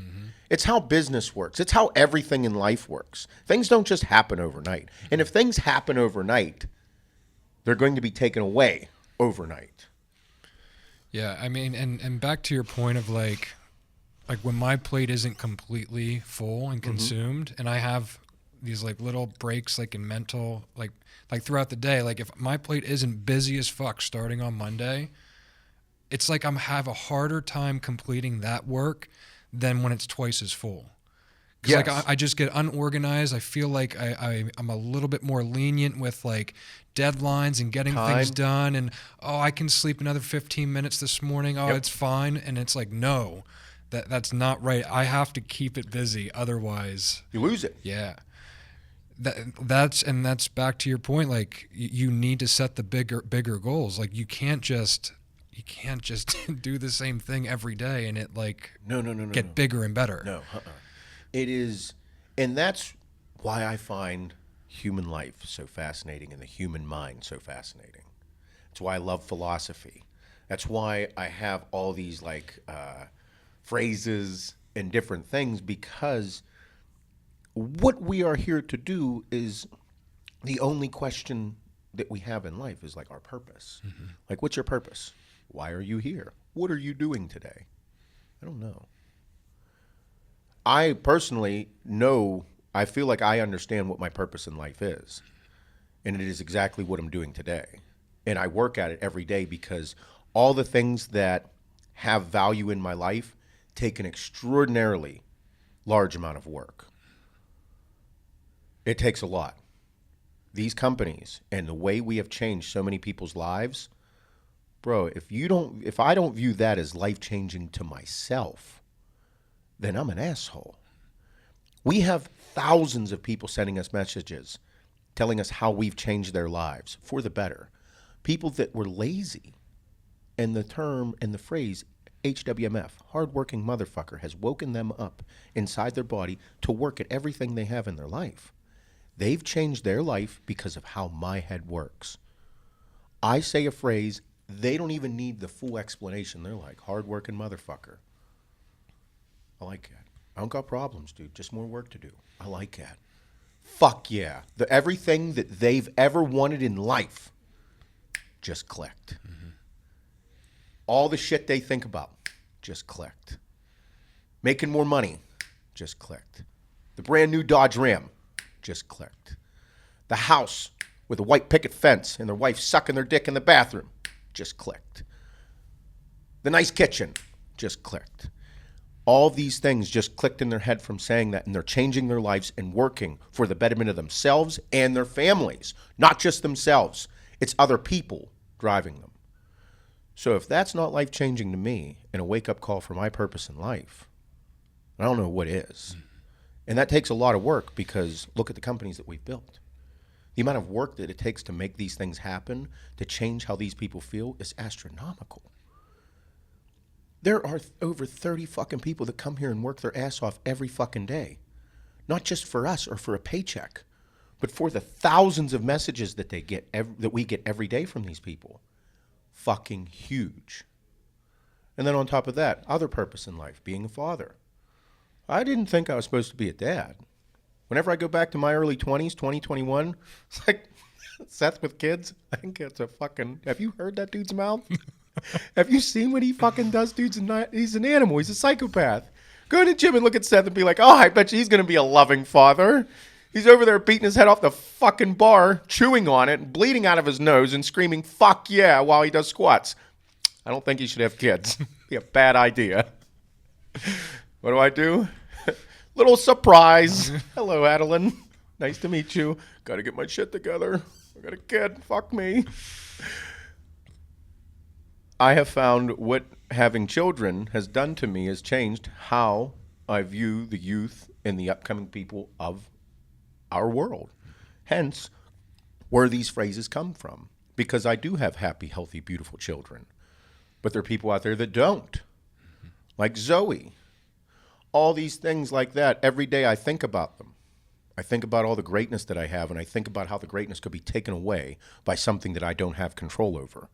[SPEAKER 1] It's how business works. It's how everything in life works. Things don't just happen overnight. And if things happen overnight, they're going to be taken away overnight.
[SPEAKER 2] Yeah, I mean, and back to your point of like when my plate isn't completely full and consumed, and I have these like little breaks like in mental like throughout the day. Like if my plate isn't busy as fuck starting on Monday, it's like I'm have a harder time completing that work than when it's twice as full. Because like I just get unorganized. I feel like I'm a little bit more lenient with like deadlines and getting things done. And I can sleep another 15 minutes this morning. It's fine. And it's like no, that's not right. I have to keep it busy, otherwise
[SPEAKER 1] you lose it.
[SPEAKER 2] Yeah. That's back to your point. Like you need to set the bigger goals. Like you can't just do the same thing every day and it like get bigger and better.
[SPEAKER 1] No. It is, and that's why I find human life so fascinating and the human mind so fascinating. That's why I love philosophy. That's why I have all these like phrases and different things, because what we are here to do is the only question that we have in life is like our purpose. Like, what's your purpose? Why are you here? What are you doing today? I don't know. I personally know, I feel like I understand what my purpose in life is. And it is exactly what I'm doing today. And I work at it every day because all the things that have value in my life take an extraordinarily large amount of work. It takes a lot. These companies and the way we have changed so many people's lives, bro, if I don't view that as life-changing to myself, then I'm an asshole. We have thousands of people sending us messages telling us how we've changed their lives for the better. People that were lazy, and the term and the phrase HWMF, hardworking motherfucker, has woken them up inside their body to work at everything they have in their life. They've changed their life because of how my head works. I say a phrase, they don't even need the full explanation. They're like, hardworking motherfucker. I like that. I don't got problems, dude. Just more work to do. I like that. Fuck yeah. Everything that they've ever wanted in life just clicked. All the shit they think about just clicked. Making more money just clicked. The brand new Dodge Ram just clicked. The house with a white picket fence and their wife sucking their dick in the bathroom just clicked. The nice kitchen just clicked. All these things just clicked in their head from saying that, and they're changing their lives and working for the betterment of themselves and their families, not just themselves. It's other people driving them. So if that's not life-changing to me and a wake-up call for my purpose in life, I don't know what is. And that takes a lot of work, because look at the companies that we've built. The amount of work that it takes to make these things happen, to change how these people feel, is astronomical. There are over 30 fucking people that come here and work their ass off every fucking day. Not just for us or for a paycheck, but for the thousands of messages that they get that we get every day from these people. Fucking huge. And then on top of that, other purpose in life, being a father. I didn't think I was supposed to be a dad. Whenever I go back to my early 20s, 2021, it's like Seth with kids. I think it's a fucking... Have you heard that dude's mouth? Have you seen what he fucking does? He's an animal. He's a psychopath. Go to the gym and look at Seth and be like, oh, I bet you he's going to be a loving father. He's over there beating his head off the fucking bar, chewing on it, bleeding out of his nose, and screaming, fuck yeah, while he does squats. I don't think he should have kids. Be a bad idea. What do? Little surprise. Hello, Adeline. Nice to meet you. Got to get my shit together. I got a kid. Fuck me. I have found what having children has done to me has changed how I view the youth and the upcoming people of our world. Hence, where these phrases come from. Because I do have happy, healthy, beautiful children. But there are people out there that don't. Like Zoe. All these things like that. Every day I think about them. I think about all the greatness that I have, and I think about how the greatness could be taken away by something that I don't have control over.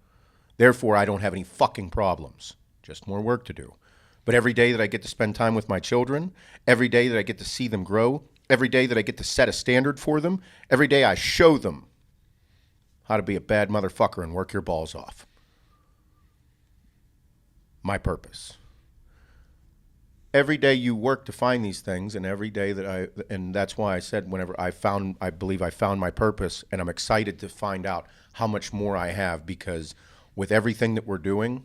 [SPEAKER 1] Therefore, I don't have any fucking problems. Just more work to do. But every day that I get to spend time with my children, every day that I get to see them grow, every day that I get to set a standard for them, every day I show them how to be a bad motherfucker and work your balls off. My purpose. Every day you work to find these things, and every day and that's why I said whenever I believe I found my purpose, and I'm excited to find out how much more I have, because with everything that we're doing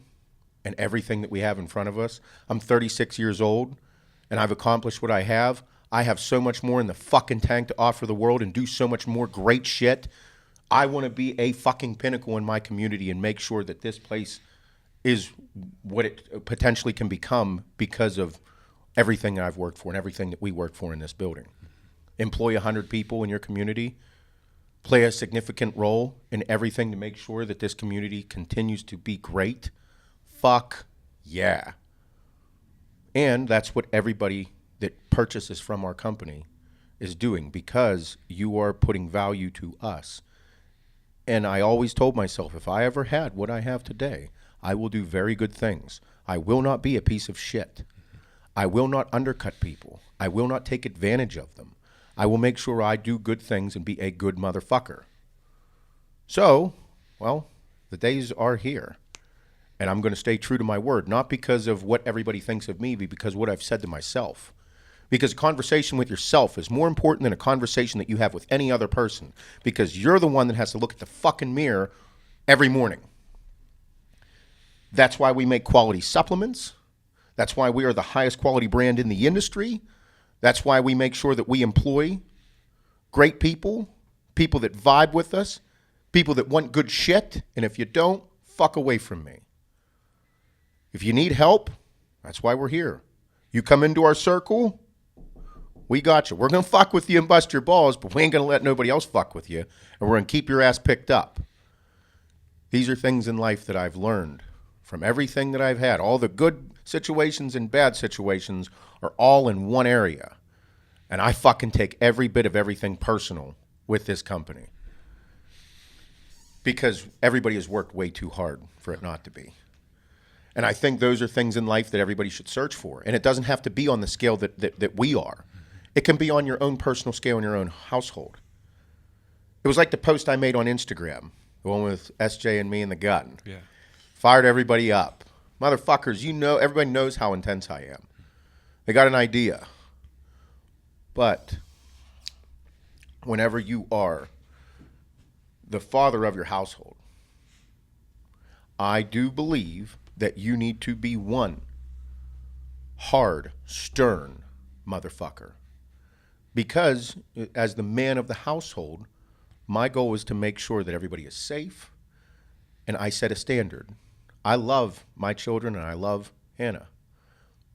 [SPEAKER 1] and everything that we have in front of us, I'm 36 years old, and I've accomplished what I have. I have so much more in the fucking tank to offer the world and do so much more great shit. I want to be a fucking pinnacle in my community and make sure that this place is what it potentially can become because of everything that I've worked for and everything that we work for in this building. Employ 100 people in your community. Play a significant role in everything to make sure that this community continues to be great. Fuck yeah. And that's what everybody that purchases from our company is doing, because you are putting value to us. And I always told myself, if I ever had what I have today, I will do very good things. I will not be a piece of shit. I will not undercut people. I will not take advantage of them. I will make sure I do good things and be a good motherfucker. So, well, the days are here. And I'm going to stay true to my word, not because of what everybody thinks of me, but because of what I've said to myself. Because a conversation with yourself is more important than a conversation that you have with any other person. Because you're the one that has to look at the fucking mirror every morning. That's why we make quality supplements. That's why we are the highest quality brand in the industry. That's why we make sure that we employ great people, people that vibe with us, people that want good shit. And if you don't, fuck away from me. If you need help, that's why we're here. You come into our circle, we got you. We're going to fuck with you and bust your balls, but we ain't going to let nobody else fuck with you. And we're going to keep your ass picked up. These are things in life that I've learned from everything that I've had. All the good situations and bad situations are all in one area. And I fucking take every bit of everything personal with this company. Because everybody has worked way too hard for it not to be. And I think those are things in life that everybody should search for. And it doesn't have to be on the scale that we are. It can be on your own personal scale in your own household. It was like the post I made on Instagram, the one with SJ and me and the gun.
[SPEAKER 2] Yeah.
[SPEAKER 1] Fired everybody up. Motherfuckers, you know, everybody knows how intense I am. They got an idea. But whenever you are the father of your household, I do believe that you need to be one hard, stern motherfucker. Because as the man of the household, my goal is to make sure that everybody is safe, and I set a standard. I love my children and I love Hannah,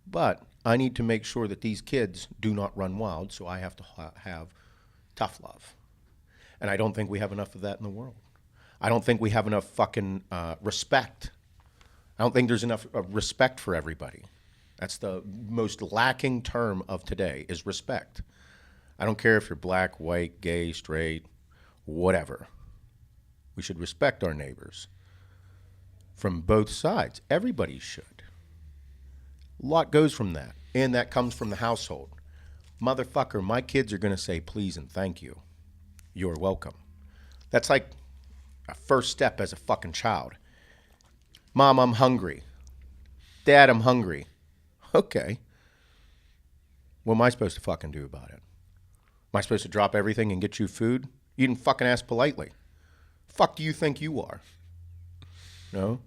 [SPEAKER 1] but I need to make sure that these kids do not run wild, so I have to have tough love. And I don't think we have enough of that in the world. I don't think we have enough fucking respect. I don't think there's enough respect for everybody. That's the most lacking term of today, is respect. I don't care if you're black, white, gay, straight, whatever. We should respect our neighbors from both sides. Everybody should. A lot goes from that, and that comes from the household. Motherfucker, my kids are going to say please and thank you. You're welcome. That's like a first step as a fucking child. Mom, I'm hungry. Dad, I'm hungry. Okay. What am I supposed to fucking do about it? Am I supposed to drop everything and get you food? You didn't fucking ask politely. Fuck do you think you are? No?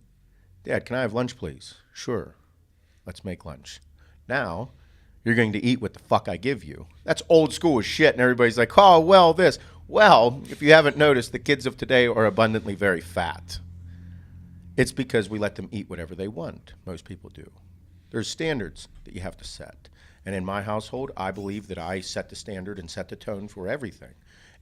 [SPEAKER 1] Dad, can I have lunch, please? Sure. Let's make lunch. Now, you're going to eat what the fuck I give you. That's old school as shit, and everybody's like, oh, well, this. Well, if you haven't noticed, the kids of today are abundantly very fat. It's because we let them eat whatever they want. Most people do. There's standards that you have to set. And in my household, I believe that I set the standard and set the tone for everything.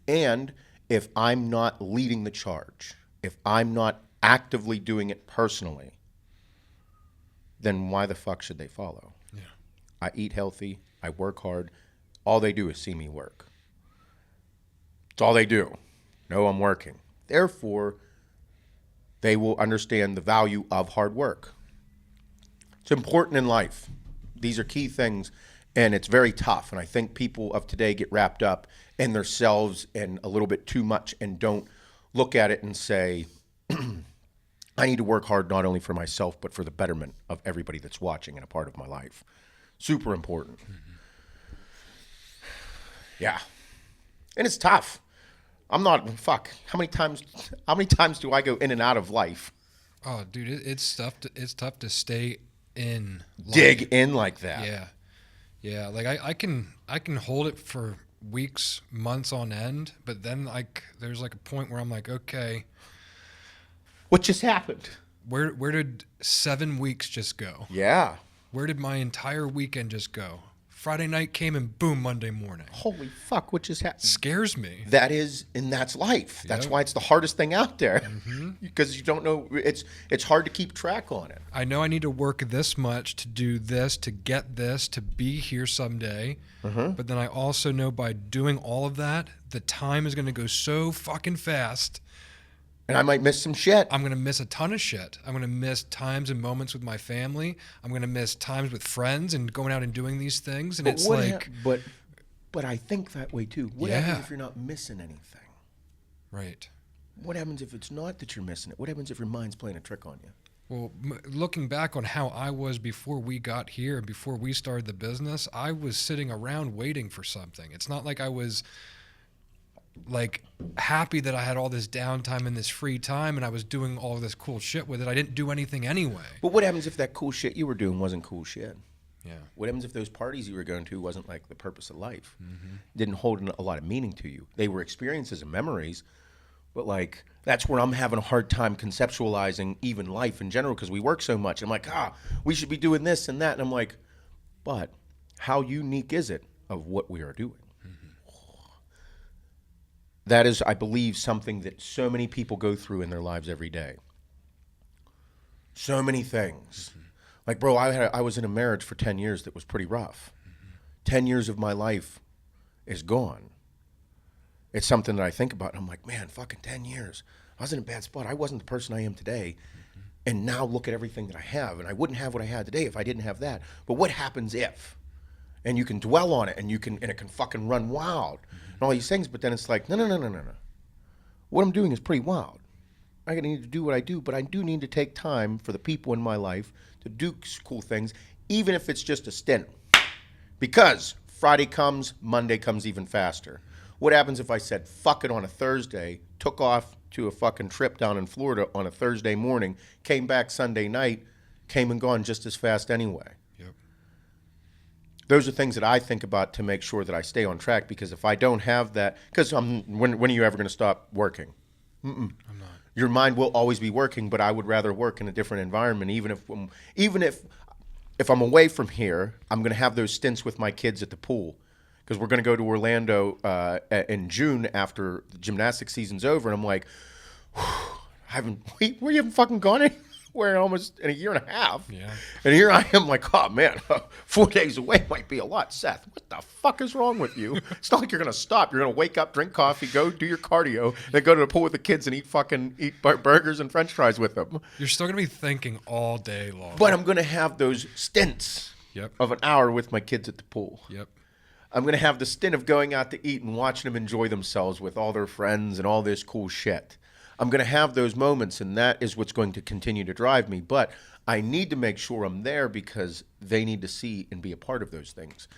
[SPEAKER 1] And if I'm not leading the charge, if I'm not actively doing it personally, then why the fuck should they follow? Yeah. I eat healthy. I work hard. All they do is see me work. It's all they do. No, I'm working. Therefore, they will understand the value of hard work. It's important in life. These are key things, and it's very tough. And I think people of today get wrapped up in themselves and a little bit too much and don't look at it and say, I need to work hard not only for myself, but for the betterment of everybody that's watching and a part of my life. Super important. Mm-hmm. Yeah. And it's tough. I'm not, fuck, how many times do I go in and out of life?
[SPEAKER 2] Oh, dude, it's tough to stay in life.
[SPEAKER 1] Dig in like that.
[SPEAKER 2] Yeah. Yeah, like I can hold it for weeks, months on end, but then there's like a point where I'm like, okay,
[SPEAKER 1] what just happened?
[SPEAKER 2] Where did 7 weeks just go?
[SPEAKER 1] Yeah.
[SPEAKER 2] Where did my entire weekend just go? Friday night came and boom, Monday morning.
[SPEAKER 1] Holy fuck, what just happened?
[SPEAKER 2] Scares me.
[SPEAKER 1] That is, and that's life. That's why it's the hardest thing out there. Mm-hmm. Because you don't know, it's hard to keep track on it.
[SPEAKER 2] I know I need to work this much to do this, to get this, to be here someday. Mm-hmm. But then I also know by doing all of that, the time is going to go so fucking fast.
[SPEAKER 1] And I might miss some shit.
[SPEAKER 2] I'm going to miss a ton of shit. I'm going to miss times and moments with my family. I'm going to miss times with friends and going out and doing these things. And
[SPEAKER 1] but
[SPEAKER 2] it's like...
[SPEAKER 1] But I think that way too. What happens if you're not missing anything?
[SPEAKER 2] Right.
[SPEAKER 1] What happens if it's not that you're missing it? What happens if your mind's playing a trick on you?
[SPEAKER 2] Well, looking back on how I was before we got here and before we started the business, I was sitting around waiting for something. It's not like I was... like happy that I had all this downtime and this free time and I was doing all this cool shit with it. I didn't do anything anyway.
[SPEAKER 1] But what happens if that cool shit you were doing wasn't cool shit?
[SPEAKER 2] Yeah.
[SPEAKER 1] What happens if those parties you were going to wasn't like the purpose of life? Mm-hmm. Didn't hold a lot of meaning to you. They were experiences and memories, but like that's where I'm having a hard time conceptualizing even life in general because we work so much. I'm like, we should be doing this and that. And I'm like, but how unique is it of what we are doing? That is, I believe, something that so many people go through in their lives every day. So many things. Mm-hmm. Like, bro, I was in a marriage for 10 years that was pretty rough. Mm-hmm. 10 years of my life is gone. It's something that I think about, and I'm like, man, fucking 10 years. I was in a bad spot. I wasn't the person I am today. Mm-hmm. And now look at everything that I have. And I wouldn't have what I had today if I didn't have that. But what happens if? And you can dwell on it, and it can fucking run wild. And all these things, but then it's like, no. What I'm doing is pretty wild. I need to do what I do, but I do need to take time for the people in my life to do cool things, even if it's just a stint. Because Friday comes, Monday comes even faster. What happens if I said, fuck it on a Thursday, took off to a fucking trip down in Florida on a Thursday morning, came back Sunday night, came and gone just as fast anyway?
[SPEAKER 2] Yep.
[SPEAKER 1] Those are things that I think about to make sure that I stay on track, because if I don't have that, because when are you ever going to stop working?
[SPEAKER 2] I'm not.
[SPEAKER 1] Your mind will always be working, but I would rather work in a different environment. Even if I'm away from here, I'm going to have those stints with my kids at the pool, because we're going to go to Orlando in June after the gymnastics season's over, and I'm like, we haven't fucking gone anywhere almost in a year and a half.
[SPEAKER 2] Yeah.
[SPEAKER 1] And here I am like, oh man, 4 days away might be a lot. Seth, what the fuck is wrong with you? It's not like you're going to stop. You're going to wake up, drink coffee, go do your cardio, then go to the pool with the kids and eat burgers and french fries with them.
[SPEAKER 2] You're still going to be thinking all day long.
[SPEAKER 1] But I'm going to have those stints
[SPEAKER 2] Yep.
[SPEAKER 1] of an hour with my kids at the pool.
[SPEAKER 2] Yep.
[SPEAKER 1] I'm going to have the stint of going out to eat and watching them enjoy themselves with all their friends and all this cool shit. I'm going to have those moments, and that is what's going to continue to drive me. But I need to make sure I'm there, because they need to see and be a part of those things.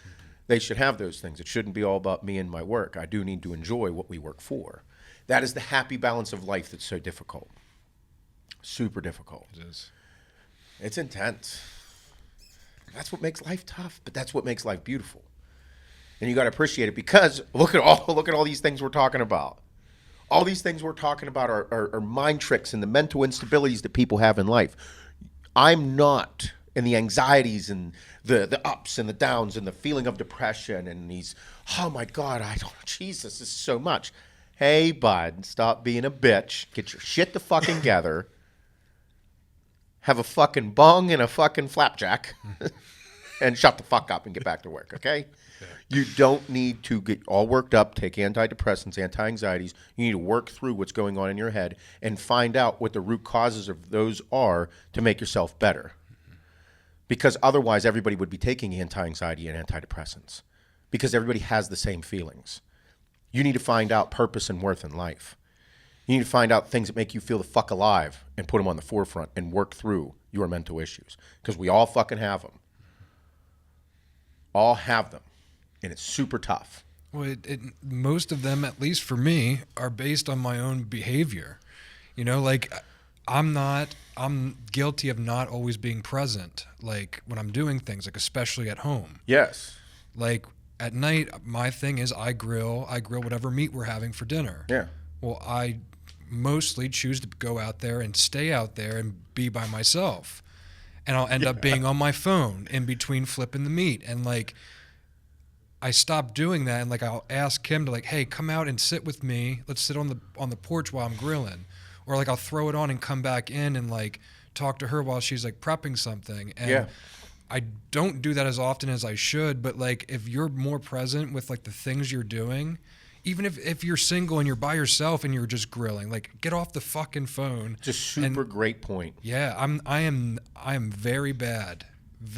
[SPEAKER 1] They should have those things. It shouldn't be all about me and my work. I do need to enjoy what we work for. That is the happy balance of life that's so difficult. Super difficult.
[SPEAKER 2] It is.
[SPEAKER 1] It's intense. That's what makes life tough, but that's what makes life beautiful. And you got to appreciate it, because look at all these things we're talking about. All these things we're talking about are mind tricks and the mental instabilities that people have in life. I'm not in the anxieties and the ups and the downs and the feeling of depression and these, oh my God, Jesus, this is so much. Hey, bud, stop being a bitch. Get your shit to fucking together. Have a fucking bong and a fucking flapjack. And shut the fuck up and get back to work, okay? You don't need to get all worked up, take antidepressants, anti-anxieties. You need to work through what's going on in your head and find out what the root causes of those are to make yourself better. Because otherwise, everybody would be taking anti-anxiety and antidepressants, because everybody has the same feelings. You need to find out purpose and worth in life. You need to find out things that make you feel the fuck alive and put them on the forefront and work through your mental issues, because we all fucking have them. All have them. And it's super tough.
[SPEAKER 2] Well, most of them, at least for me, are based on my own behavior. You know, like I'm guilty of not always being present, like when I'm doing things, like especially at home.
[SPEAKER 1] Yes.
[SPEAKER 2] Like at night, my thing is I grill whatever meat we're having for dinner.
[SPEAKER 1] Yeah.
[SPEAKER 2] Well, I mostly choose to go out there and stay out there and be by myself. And I'll end up being on my phone in between flipping the meat. And like, I stopped doing that, and like I'll ask Kim to like, hey, come out and sit with me. Let's sit on the porch while I'm grilling. Or like I'll throw it on and come back in and like talk to her while she's like prepping something. And I don't do that as often as I should, but like if you're more present with like the things you're doing, even if you're single and you're by yourself and you're just grilling, like get off the fucking phone.
[SPEAKER 1] It's a super great point.
[SPEAKER 2] Yeah, I am very bad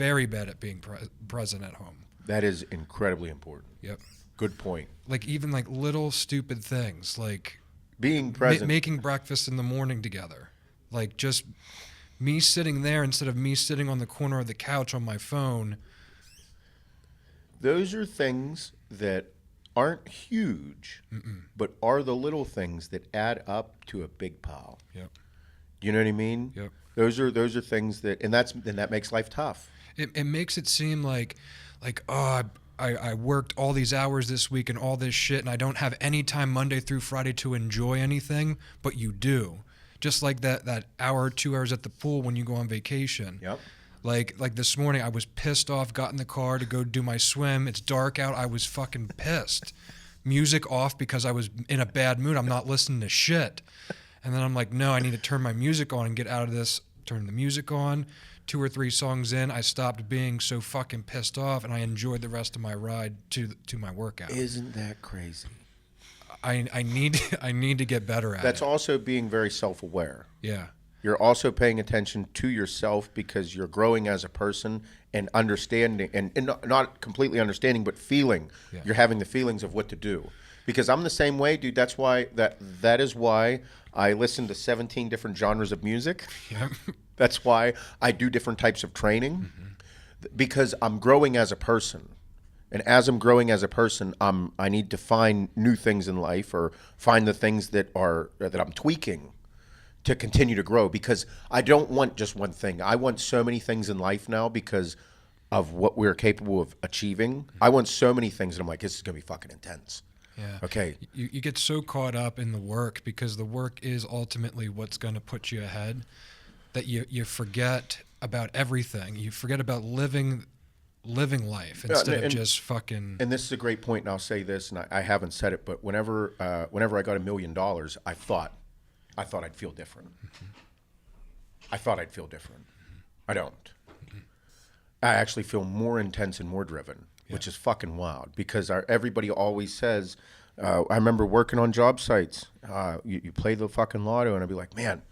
[SPEAKER 2] at being present at home.
[SPEAKER 1] That is incredibly important.
[SPEAKER 2] Yep.
[SPEAKER 1] Good point.
[SPEAKER 2] Like even like little stupid things, like
[SPEAKER 1] being present,
[SPEAKER 2] making breakfast in the morning together, like just me sitting there instead of me sitting on the corner of the couch on my phone.
[SPEAKER 1] Those are things that aren't huge, but are the little things that add up to a big pile.
[SPEAKER 2] Yep.
[SPEAKER 1] You know what I mean?
[SPEAKER 2] Yep.
[SPEAKER 1] Those are things that, and that makes life tough.
[SPEAKER 2] It makes it seem like oh, I worked all these hours this week and all this shit, and I don't have any time Monday through Friday to enjoy anything, but you do. Just like that hour, 2 hours at the pool when you go on vacation.
[SPEAKER 1] Yep.
[SPEAKER 2] Like this morning, I was pissed off, got in the car to go do my swim. It's dark out. I was fucking pissed. Music off because I was in a bad mood. I'm not listening to shit. And then I'm like, no, I need to turn my music on and get out of this. Turn the music on. 2 or 3 songs in, I stopped being so fucking pissed off, and I enjoyed the rest of my ride to my workout.
[SPEAKER 1] Isn't that crazy?
[SPEAKER 2] I need to get better at it.
[SPEAKER 1] That's also being very self-aware.
[SPEAKER 2] Yeah.
[SPEAKER 1] You're also paying attention to yourself because you're growing as a person and understanding, and not completely understanding, but feeling. Yeah. You're having the feelings of what to do. Because I'm the same way, dude. That's why that is why I listen to 17 different genres of music.
[SPEAKER 2] Yeah.
[SPEAKER 1] That's why I do different types of training, because I'm growing as a person. And as I'm growing as a person, I need to find new things in life, or find the things that I'm tweaking to continue to grow, because I don't want just one thing. I want so many things in life now because of what we're capable of achieving. I want so many things, and I'm like, this is going to be fucking intense.
[SPEAKER 2] Yeah.
[SPEAKER 1] Okay.
[SPEAKER 2] You get so caught up in the work, because the work is ultimately what's going to put you ahead, that you forget about everything. You forget about living life instead of just fucking.
[SPEAKER 1] And this is a great point, and I'll say this, and I haven't said it, but whenever I got $1 million, I thought I'd feel different. I thought I'd feel different. I don't. I actually feel more intense and more driven, which is fucking wild, because everybody always says, I remember working on job sites, you play the fucking lotto, and I'd be like, man,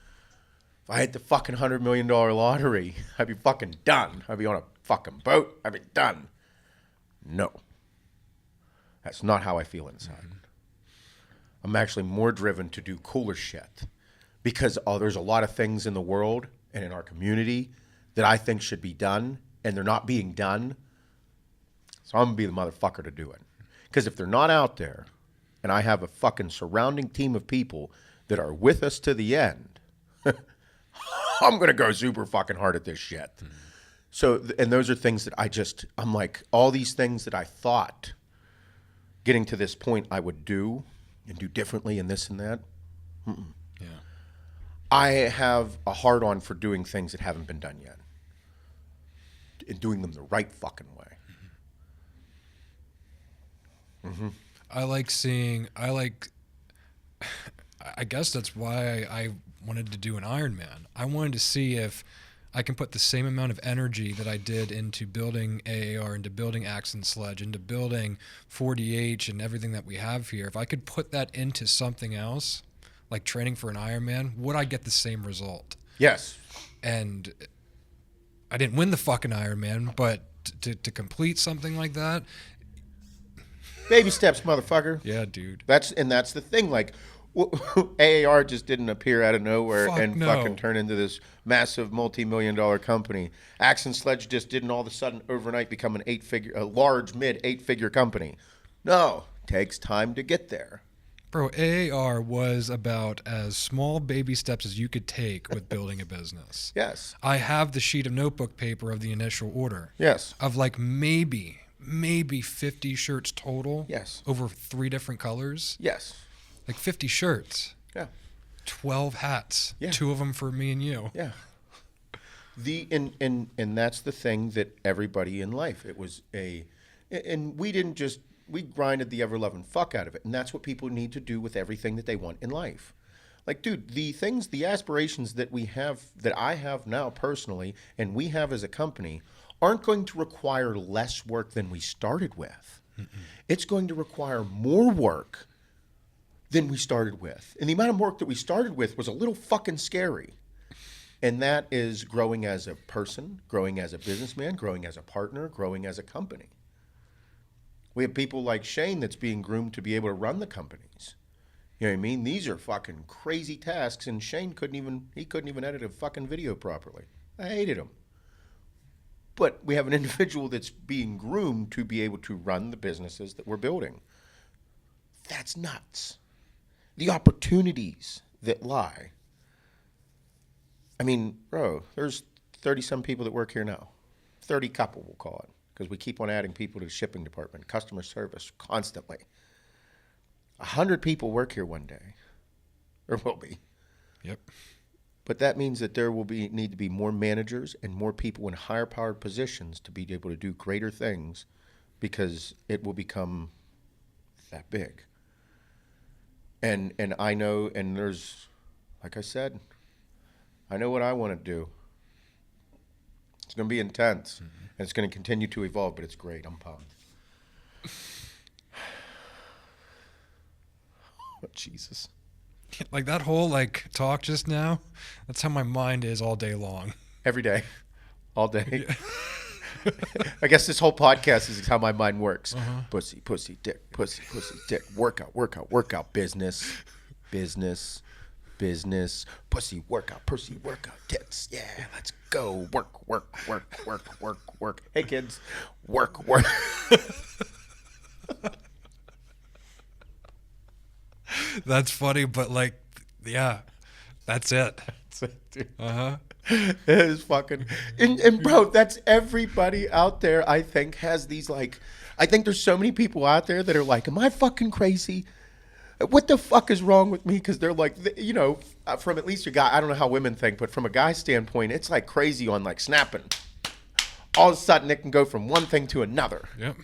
[SPEAKER 1] if I hit the fucking $100 million lottery, I'd be fucking done. I'd be on a fucking boat. I'd be done. No. That's not how I feel inside. I'm actually more driven to do cooler shit, because there's a lot of things in the world and in our community that I think should be done, and they're not being done. So I'm going to be the motherfucker to do it. Because if they're not out there, and I have a fucking surrounding team of people that are with us to the end, I'm going to go super fucking hard at this shit. So, and those are things that I'm like, all these things that I thought getting to this point I would do and do differently and this and that.
[SPEAKER 2] Yeah.
[SPEAKER 1] I have a hard on for doing things that haven't been done yet, and doing them the right fucking way.
[SPEAKER 2] I guess that's why I wanted to do an Ironman. I wanted to see if I can put the same amount of energy that I did into building AAR, into building Axe and Sledge, into building 40H and everything that we have here. If I could put that into something else, like training for an Ironman, would I get the same result?
[SPEAKER 1] Yes.
[SPEAKER 2] And I didn't win the fucking Ironman, but to complete something like that.
[SPEAKER 1] Baby steps, motherfucker.
[SPEAKER 2] Yeah, dude.
[SPEAKER 1] That's the thing. Like, AAR just didn't appear out of nowhere fucking turn into this massive multi-million-dollar company. Axe and Sledge just didn't all of a sudden overnight become a large mid 8-figure company. No, takes time to get there.
[SPEAKER 2] Bro, AAR was about as small baby steps as you could take with building a business.
[SPEAKER 1] Yes.
[SPEAKER 2] I have the sheet of notebook paper of the initial order.
[SPEAKER 1] Yes.
[SPEAKER 2] Of like maybe 50 shirts total.
[SPEAKER 1] Yes.
[SPEAKER 2] Over 3 different colors.
[SPEAKER 1] Yes.
[SPEAKER 2] Like 50 shirts.
[SPEAKER 1] Yeah.
[SPEAKER 2] 12 hats.
[SPEAKER 1] Yeah.
[SPEAKER 2] 2 of them for me and you.
[SPEAKER 1] Yeah. And that's the thing that everybody in life, it was and we grinded the ever-loving fuck out of it. And that's what people need to do with everything that they want in life. Like, dude, the aspirations that I have now personally, and we have as a company, aren't going to require less work than we started with. It's going to require more work than we started with. And the amount of work that we started with was a little fucking scary. And that is growing as a person, growing as a businessman, growing as a partner, growing as a company. We have people like Shane that's being groomed to be able to run the companies. You know what I mean? These are fucking crazy tasks, and Shane couldn't even edit a fucking video properly. I hated him. But we have an individual that's being groomed to be able to run the businesses that we're building. That's nuts. The opportunities that lie. I mean, bro, there's 30-some people that work here now. 30 couple, we'll call it, because we keep on adding people to the shipping department, customer service, constantly. 100 people work here one day, or will be.
[SPEAKER 2] Yep.
[SPEAKER 1] But that means that there will need to be more managers and more people in higher powered positions to be able to do greater things, because it will become that big. And I know, and there's, like I said, I know what I want to do. It's going to be intense, and it's going to continue to evolve, but it's great. I'm pumped. Oh, Jesus.
[SPEAKER 2] Like that whole talk just now, that's how my mind is all day long.
[SPEAKER 1] Every day. All day. Yeah. I guess this whole podcast is how my mind works. Pussy, pussy, dick, pussy, pussy, dick. Workout, workout, workout. Business, business, business. Pussy, workout, tits. Yeah, let's go. Work, work, work, work, work, work. Hey, kids, work, work.
[SPEAKER 2] That's funny, but like, yeah, that's it.
[SPEAKER 1] That's it, dude.
[SPEAKER 2] Uh-huh.
[SPEAKER 1] It is fucking and bro, that's everybody out there. I think has these like, I think there's so many people out there that are like, am I fucking crazy? What the fuck is wrong with me? Because they're like, you know, from at least a guy. I don't know how women think, but from a guy's standpoint, it's like crazy on like snapping. All of a sudden, it can go from one thing to another.
[SPEAKER 2] Yep.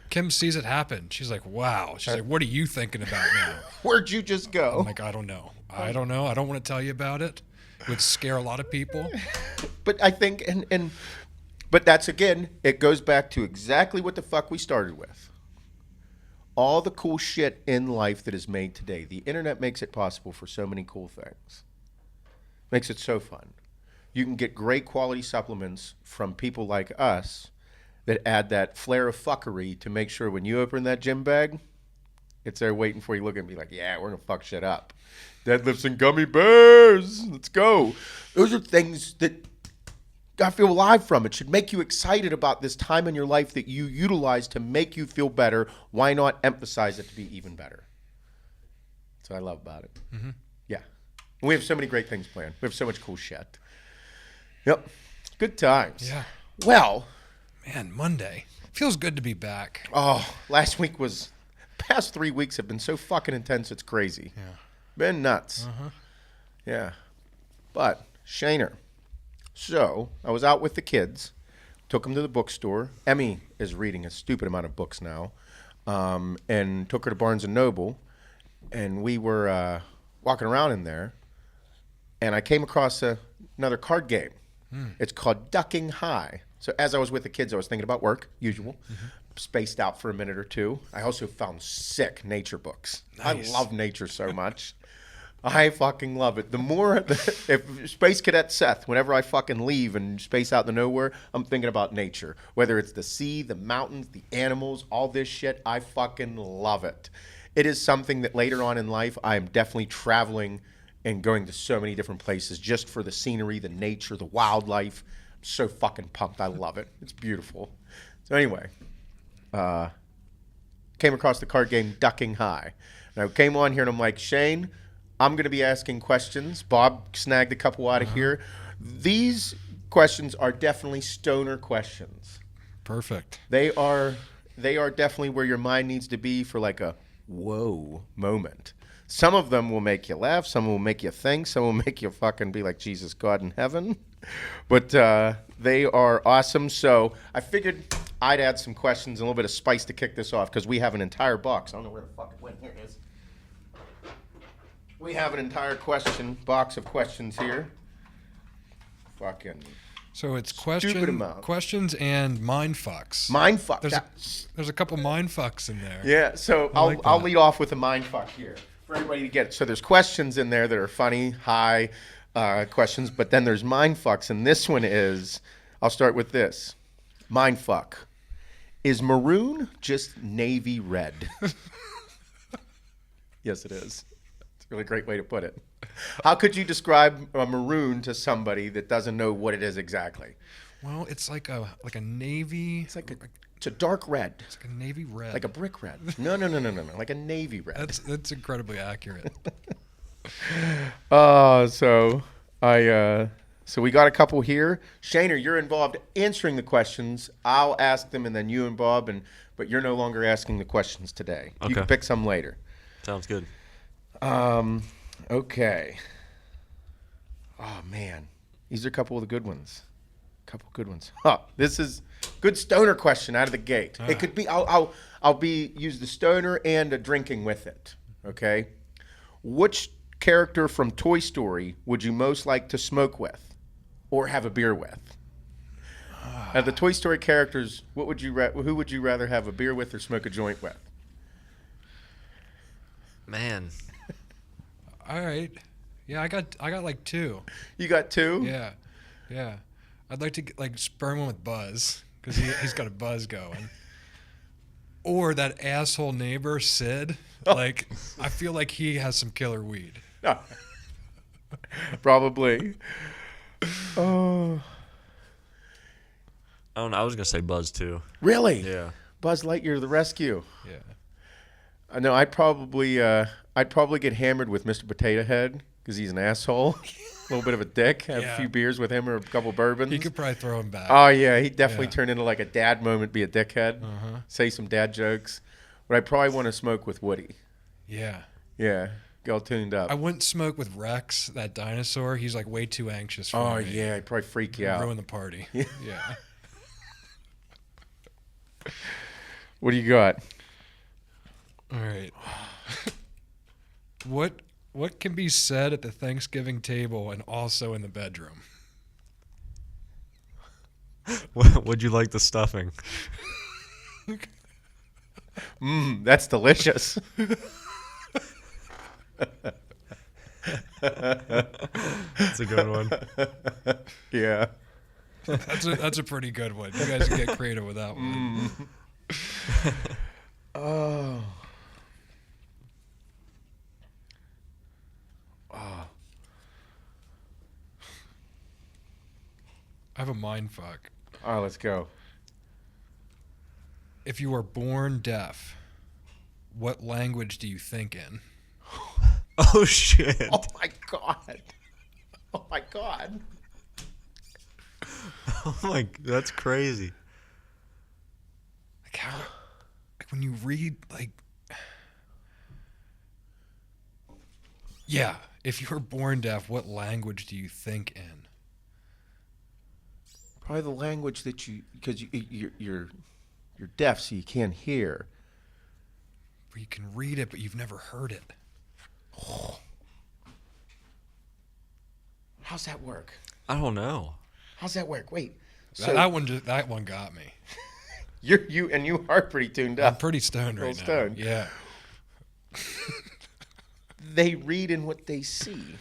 [SPEAKER 2] Kim sees it happen. She's like, wow. She's like, what are you thinking about now?
[SPEAKER 1] Where'd you just go?
[SPEAKER 2] I'm like, I don't know. I don't know. I don't want to tell you about it. It would scare a lot of people.
[SPEAKER 1] But I think, but that's again, it goes back to exactly what the fuck we started with. All the cool shit in life that is made today. The internet makes it possible for so many cool things. Makes it so fun. You can get great quality supplements from people like us that add that flair of fuckery to make sure when you open that gym bag, it's there waiting for you, looking and be like, yeah, we're going to fuck shit up. Deadlifts and gummy bears. Let's go. Those are things that I feel alive from. It should make you excited about this time in your life that you utilize to make you feel better. Why not emphasize it to be even better? That's what I love about it. Mm-hmm. Yeah. And we have so many great things planned. We have so much cool shit. Yep. Good times.
[SPEAKER 2] Yeah.
[SPEAKER 1] Well.
[SPEAKER 2] Man, Monday. Feels good to be back.
[SPEAKER 1] Oh, last week was, past 3 weeks have been so fucking intense, it's crazy.
[SPEAKER 2] Yeah.
[SPEAKER 1] Been nuts.
[SPEAKER 2] Uh-huh.
[SPEAKER 1] Yeah. But, Shaner. So, I was out with the kids, took them to the bookstore. Emmy is reading a stupid amount of books now, and took her to Barnes & Noble, and we were walking around in there, and I came across another card game. It's called Ducking High. So as I was with the kids, I was thinking about work, usual, spaced out for a minute or two. I also found sick nature books.
[SPEAKER 2] Nice.
[SPEAKER 1] I love nature so much. I fucking love it. The more, if Space Cadet Seth, whenever I fucking leave and space out in the nowhere, I'm thinking about nature. Whether it's the sea, the mountains, the animals, all this shit, I fucking love it. It is something that later on in life, I am definitely traveling and going to so many different places just for the scenery, the nature, the wildlife. I'm so fucking pumped. I love it. It's beautiful. So anyway, came across the card game Ducking High. And I came on here and I'm like, Shane, I'm going to be asking questions. Bob snagged a couple out of here. These questions are definitely stoner questions.
[SPEAKER 2] Perfect.
[SPEAKER 1] They are definitely where your mind needs to be for like a whoa moment. Some of them will make you laugh. Some will make you think. Some will make you fucking be like, Jesus, God in heaven. But they are awesome. So I figured I'd add some questions and a little bit of spice to kick this off because we have an entire box. I don't know where the fuck it went. Here it is. We have an entire box of questions here. Fucking
[SPEAKER 2] So it's
[SPEAKER 1] stupid amount.
[SPEAKER 2] questions and mind fucks.
[SPEAKER 1] Mind fuck.
[SPEAKER 2] There's a couple mind fucks in there.
[SPEAKER 1] Yeah, so I'll lead off with a mind fuck here for everybody to get it. So there's questions in there that are funny, high questions, but then there's mind fucks, and this one is, I'll start with this. Mind fuck. Is maroon just navy red? Yes, it is. It's a really great way to put it. How could you describe a maroon to somebody that doesn't know what it is exactly?
[SPEAKER 2] Well, it's like a navy.
[SPEAKER 1] It's a dark red.
[SPEAKER 2] It's like a navy red.
[SPEAKER 1] Like a brick red. No. Like a navy red.
[SPEAKER 2] That's incredibly accurate.
[SPEAKER 1] So we got a couple here. Shaner, you're involved answering the questions. I'll ask them, and then you and Bob, but you're no longer asking the questions today.
[SPEAKER 3] Okay.
[SPEAKER 1] You can pick some later.
[SPEAKER 3] Sounds good.
[SPEAKER 1] Okay. Oh man, these are a couple of the good ones. This is good stoner question out of the gate. It could be. I'll use the stoner and a drinking with it. Okay. Which character from Toy Story would you most like to smoke with, or have a beer with? Of the Toy Story characters, who would you rather have a beer with or smoke a joint with?
[SPEAKER 3] Man.
[SPEAKER 2] All right. Yeah, I got like two.
[SPEAKER 1] You got two?
[SPEAKER 2] Yeah. I'd like to spur one with Buzz because he's got a buzz going. Or that asshole neighbor Sid. I feel like he has some killer weed.
[SPEAKER 1] Probably. Oh,
[SPEAKER 3] I don't know. I was gonna say Buzz too.
[SPEAKER 1] Really?
[SPEAKER 3] Yeah.
[SPEAKER 1] Buzz Lightyear, the rescue.
[SPEAKER 2] Yeah.
[SPEAKER 1] No, I'd probably get hammered with Mr. Potato Head because he's an asshole, a little bit of a dick. Have a
[SPEAKER 2] Yeah.
[SPEAKER 1] few beers with him or a couple bourbons.
[SPEAKER 2] He could probably throw him back.
[SPEAKER 1] Oh yeah, he'd definitely
[SPEAKER 2] Yeah.
[SPEAKER 1] turn into like a dad moment, be a dickhead, say some dad jokes. But I probably want to smoke with Woody.
[SPEAKER 2] Yeah.
[SPEAKER 1] Yeah, get all tuned up.
[SPEAKER 2] I wouldn't smoke with Rex, that dinosaur. He's like way too anxious for
[SPEAKER 1] Oh
[SPEAKER 2] me.
[SPEAKER 1] yeah, I'd probably freak you out.
[SPEAKER 2] Ruin the party. Yeah.
[SPEAKER 1] What do you got?
[SPEAKER 2] All right. What can be said at the Thanksgiving table and also in the bedroom?
[SPEAKER 3] Would you like the stuffing?
[SPEAKER 1] That's delicious.
[SPEAKER 3] That's a good one.
[SPEAKER 1] Yeah.
[SPEAKER 2] That's a pretty good one. You guys can get creative with that one.
[SPEAKER 1] Oh.
[SPEAKER 2] I have a mind fuck.
[SPEAKER 1] All right, let's go.
[SPEAKER 2] If you were born deaf, what language do you think in?
[SPEAKER 3] Oh shit.
[SPEAKER 1] Oh my god. Oh my god.
[SPEAKER 3] Oh my, that's crazy.
[SPEAKER 2] Like how? Like when you read like. Yeah, if you were born deaf, what language do you think in?
[SPEAKER 1] Probably the language that because you're deaf, so you can't hear.
[SPEAKER 2] Where you can read it, but you've never heard it.
[SPEAKER 1] How's that work?
[SPEAKER 3] I don't know.
[SPEAKER 1] How's that work? Wait.
[SPEAKER 2] That one got me.
[SPEAKER 1] You are pretty tuned
[SPEAKER 2] I'm
[SPEAKER 1] up.
[SPEAKER 2] pretty stoned right
[SPEAKER 1] Little
[SPEAKER 2] now.
[SPEAKER 1] stoned.
[SPEAKER 2] Yeah.
[SPEAKER 1] They read in what they see.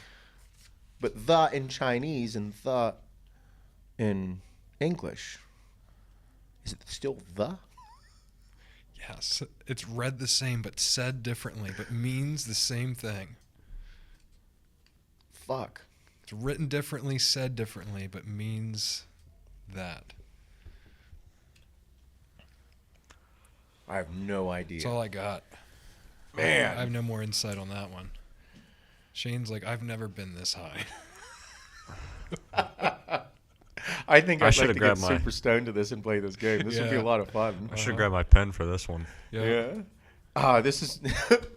[SPEAKER 1] But the in Chinese and the in English. Is it still the?
[SPEAKER 2] Yes. It's read the same, but said differently, but means the same thing.
[SPEAKER 1] Fuck.
[SPEAKER 2] It's written differently, said differently, but means that.
[SPEAKER 1] I have no idea.
[SPEAKER 2] That's all I got.
[SPEAKER 1] Man.
[SPEAKER 2] I have no more insight on that one. Shane's like, I've never been this high.
[SPEAKER 1] I think
[SPEAKER 3] I
[SPEAKER 1] I'd
[SPEAKER 3] should've
[SPEAKER 1] like to get
[SPEAKER 3] grabbed my-
[SPEAKER 1] super stoned to this and play this game. This would be a
[SPEAKER 2] Yeah.
[SPEAKER 1] lot of fun.
[SPEAKER 3] I should grab my pen for this one.
[SPEAKER 1] Yeah. This is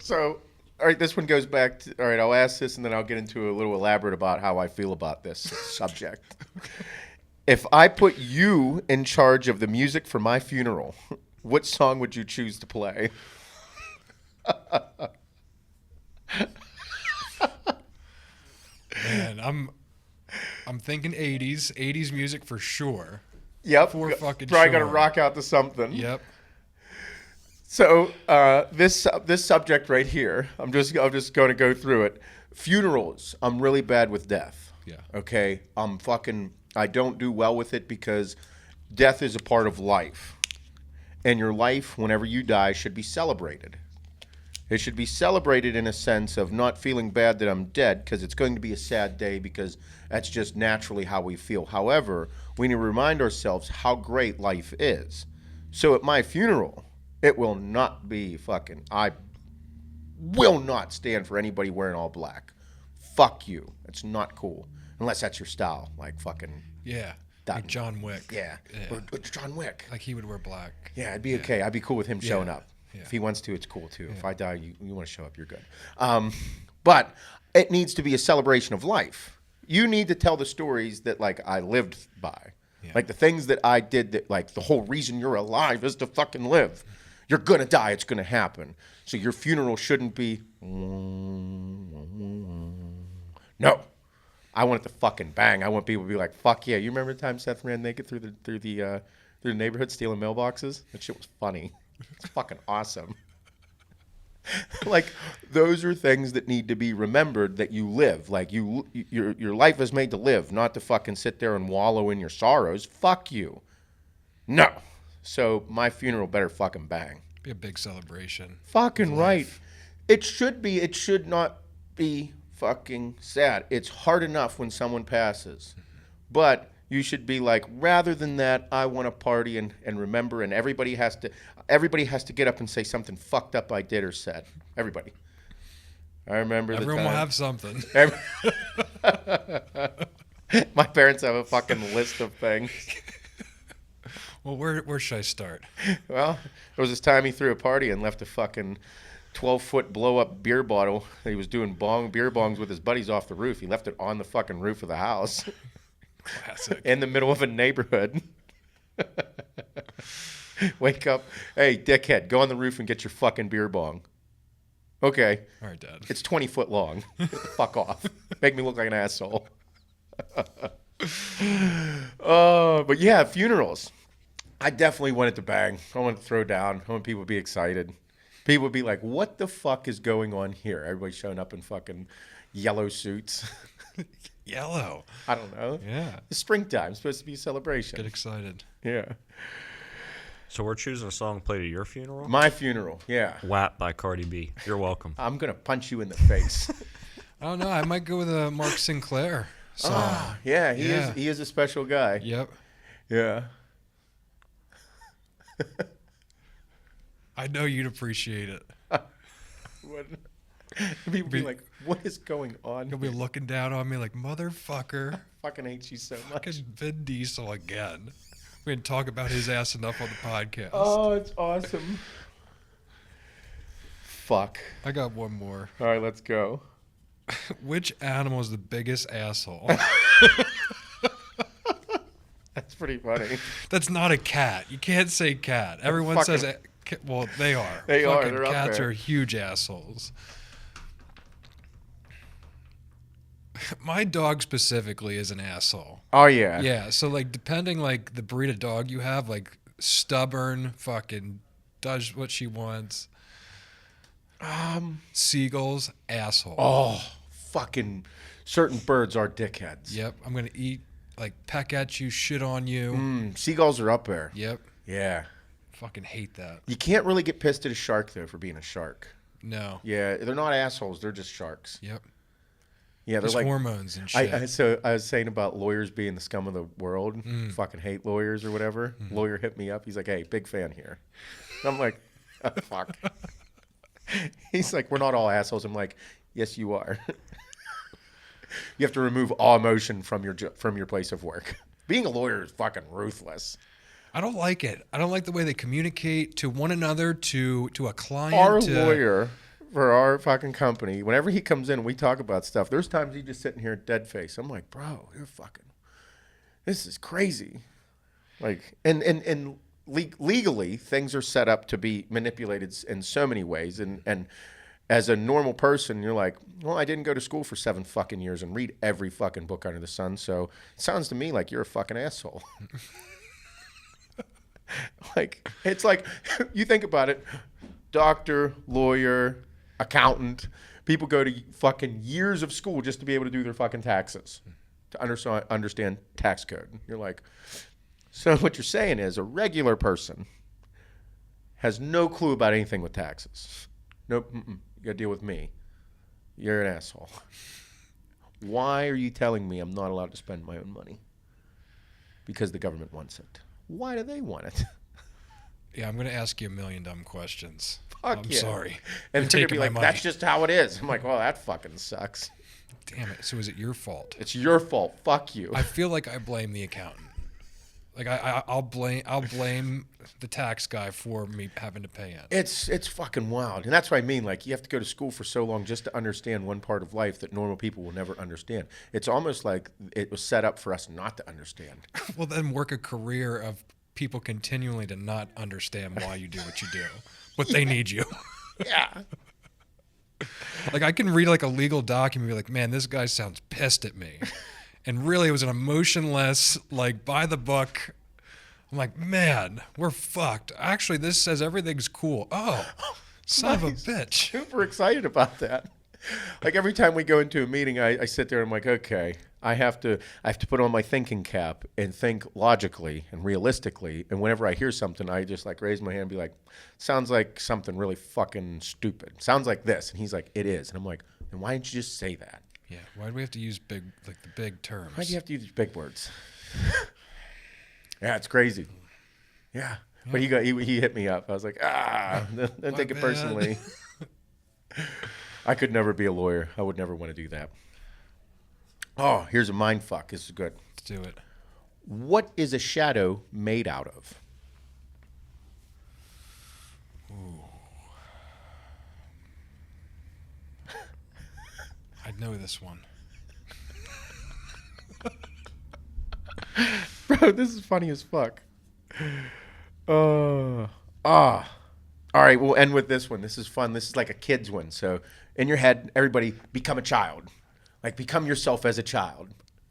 [SPEAKER 1] so. All right, this one goes back to. All right, I'll ask this and then I'll get into a little elaborate about how I feel about this subject. If I put you in charge of the music for my funeral, what song would you choose to play?
[SPEAKER 2] Man, I'm thinking 80s music for sure.
[SPEAKER 1] Yep.
[SPEAKER 2] For fucking
[SPEAKER 1] Probably gonna
[SPEAKER 2] sure.
[SPEAKER 1] rock out to something.
[SPEAKER 2] Yep.
[SPEAKER 1] So this subject right here, I'm just going to go through it. Funerals, I'm really bad with death.
[SPEAKER 2] Yeah.
[SPEAKER 1] Okay, I don't do well with it because death is a part of life, and your life, whenever you die, should be celebrated. It should be celebrated in a sense of not feeling bad that I'm dead, because it's going to be a sad day, because that's just naturally how we feel. However, we need to remind ourselves how great life is. So at my funeral, it will not be I will not stand for anybody wearing all black. Fuck you. It's not cool. Unless that's your style, like fucking,
[SPEAKER 2] Yeah.
[SPEAKER 1] Done.
[SPEAKER 2] Like John Wick.
[SPEAKER 1] yeah.
[SPEAKER 2] Yeah.
[SPEAKER 1] Or John Wick.
[SPEAKER 2] Like he would wear black.
[SPEAKER 1] Yeah, I'd be okay. I'd be cool with him showing up.
[SPEAKER 2] Yeah.
[SPEAKER 1] If he wants to, it's cool too. If I die, you want to show up, you're good. But it needs to be a celebration of life. You need to tell the stories that I lived by.
[SPEAKER 2] Yeah.
[SPEAKER 1] Like the things that I did that the whole reason you're alive is to fucking live. You're going to die. It's going to happen. So your funeral shouldn't be, no. I want it to fucking bang. I want people to be like, fuck yeah. You remember the time Seth ran naked through the neighborhood stealing mailboxes? That shit was funny. It's fucking awesome. Those are things that need to be remembered, that you live. Your life is made to live, not to fucking sit there and wallow in your sorrows. Fuck you. No. So my funeral better fucking bang.
[SPEAKER 2] Be a big celebration.
[SPEAKER 1] Fucking right. It should be. It should not be fucking sad. It's hard enough when someone passes. But You should be like, rather than that, I want to party and remember, and everybody has to get up and say something fucked up I did or said. Everybody. I remember
[SPEAKER 2] Everyone
[SPEAKER 1] the
[SPEAKER 2] will
[SPEAKER 1] time.
[SPEAKER 2] have something.
[SPEAKER 1] My parents have a fucking list of things.
[SPEAKER 2] Well, where should I start?
[SPEAKER 1] Well, there was this time he threw a party and left a fucking 12-foot blow-up beer bottle. He was doing beer bongs with his buddies off the roof. He left it on the fucking roof of the house.
[SPEAKER 2] Classic.
[SPEAKER 1] In the middle of a neighborhood. Wake up. Hey, dickhead, go on the roof and get your fucking beer bong. Okay.
[SPEAKER 2] All right, Dad.
[SPEAKER 1] It's 20 foot long. Fuck off. Make me look like an asshole. But yeah, funerals. I definitely wanted to bang. I want to throw down. I want people to be excited. People would be like, what the fuck is going on here? Everybody showing up in fucking yellow suits.
[SPEAKER 2] Yellow.
[SPEAKER 1] I don't know.
[SPEAKER 2] Yeah.
[SPEAKER 1] It's springtime. It's supposed to be a celebration.
[SPEAKER 2] Get excited.
[SPEAKER 1] Yeah.
[SPEAKER 3] So we're choosing a song played at your funeral?
[SPEAKER 1] My funeral. Yeah.
[SPEAKER 3] WAP by Cardi B. You're welcome.
[SPEAKER 1] I'm going to punch you in the face.
[SPEAKER 2] I don't know. I might go with a Mark Sinclair song.
[SPEAKER 1] Ah, yeah. He is a special guy.
[SPEAKER 2] Yep.
[SPEAKER 1] Yeah.
[SPEAKER 2] I know you'd appreciate it.
[SPEAKER 1] What? People be like, what is going on?
[SPEAKER 2] You'll be looking down on me like, motherfucker.
[SPEAKER 1] I fucking hate you so much.
[SPEAKER 2] Fucking Vin Diesel again. We didn't talk about his ass enough on the podcast.
[SPEAKER 1] Oh, it's awesome. Fuck.
[SPEAKER 2] I got one more.
[SPEAKER 1] All right, let's go.
[SPEAKER 2] Which animal is the biggest asshole?
[SPEAKER 1] That's pretty funny.
[SPEAKER 2] That's not a cat. You can't say cat. Everyone says, well, they are.
[SPEAKER 1] They are.
[SPEAKER 2] Fucking
[SPEAKER 1] They're up
[SPEAKER 2] cats
[SPEAKER 1] there.
[SPEAKER 2] are huge assholes. My dog specifically is an asshole.
[SPEAKER 1] Oh, yeah.
[SPEAKER 2] Yeah, so like depending like the breed of dog you have, like stubborn, fucking does what she wants. Seagulls, asshole.
[SPEAKER 1] Oh, fucking certain birds are dickheads.
[SPEAKER 2] Yep, I'm gonna eat, like peck at you, shit on you.
[SPEAKER 1] Seagulls are up there.
[SPEAKER 2] Yep,
[SPEAKER 1] Yeah.
[SPEAKER 2] fucking hate that.
[SPEAKER 1] You can't really get pissed at a shark, though, for being a shark.
[SPEAKER 2] No.
[SPEAKER 1] Yeah, they're not assholes. They're just sharks.
[SPEAKER 2] Yep.
[SPEAKER 1] Yeah, they're
[SPEAKER 2] There's
[SPEAKER 1] like
[SPEAKER 2] hormones and shit.
[SPEAKER 1] So I was saying about lawyers being the scum of the world. Fucking hate lawyers or whatever. Lawyer hit me up. He's like, hey, big fan here. And I'm like, oh, fuck. He's like, we're not all assholes. I'm like, yes, you are. You have to remove all emotion from your place of work. Being a lawyer is fucking ruthless.
[SPEAKER 2] I don't like it. I don't like the way they communicate to one another, to a client.
[SPEAKER 1] Our lawyer for our fucking company, whenever he comes in, we talk about stuff. There's times he's just sitting here dead face. I'm like, bro, this is crazy. Like, and legally, things are set up to be manipulated in so many ways. And as a normal person, you're like, well, I didn't go to school for 7 fucking years and read every fucking book under the sun. So it sounds to me like you're a fucking asshole. Like, it's like, you think about it, doctor, lawyer, accountant, people go to fucking years of school just to be able to do their fucking taxes, to understand tax code. You're like, so what you're saying is a regular person has no clue about anything with taxes. Nope, you got to deal with me. You're an asshole. Why are you telling me I'm not allowed to spend my own money? Because the government wants it. Why do they want it?
[SPEAKER 2] Yeah, I'm going to ask you a million dumb questions.
[SPEAKER 1] Fuck
[SPEAKER 2] I'm
[SPEAKER 1] yeah.
[SPEAKER 2] sorry.
[SPEAKER 1] And
[SPEAKER 2] You're
[SPEAKER 1] they're gonna
[SPEAKER 2] taking
[SPEAKER 1] be
[SPEAKER 2] my
[SPEAKER 1] like,
[SPEAKER 2] money.
[SPEAKER 1] that's just how it is. I'm like, well, that fucking sucks.
[SPEAKER 2] Damn it. So is it your fault?
[SPEAKER 1] It's your fault. Fuck you.
[SPEAKER 2] I feel like I blame the accountant. Like I'll blame the tax guy for me having to pay in.
[SPEAKER 1] It's fucking wild. And that's what I mean. Like, you have to go to school for so long just to understand one part of life that normal people will never understand. It's almost like it was set up for us not to understand.
[SPEAKER 2] Well, then work a career of people continually to not understand why you do what you do, but they need you.
[SPEAKER 1] Yeah.
[SPEAKER 2] Like I can read like a legal document and be like, man, this guy sounds pissed at me. And really it was an emotionless, like by the book. I'm like, man, we're fucked. Actually, this says everything's cool. Oh, son of a bitch.
[SPEAKER 1] Super excited about that. Like every time we go into a meeting, I sit there and I'm like, okay, I have to put on my thinking cap and think logically and realistically. And whenever I hear something, I just like raise my hand and be like, sounds like something really fucking stupid. Sounds like this. And he's like, it is. And I'm like, then why didn't you just say that?
[SPEAKER 2] Yeah, why do we have to use big terms?
[SPEAKER 1] Why do you have to use big words? Yeah, it's crazy. Yeah. But he hit me up. I was like, don't take it
[SPEAKER 2] bad.
[SPEAKER 1] personally. I could never be a lawyer. I would never want to do that. Oh, here's a mind fuck. This is good.
[SPEAKER 2] Let's do it.
[SPEAKER 1] What is a shadow made out of?
[SPEAKER 2] I'd know this one.
[SPEAKER 1] Bro, this is funny as fuck. All right, we'll end with this one. This is fun. This is like a kid's one. So in your head, everybody become a child. Like become yourself as a child.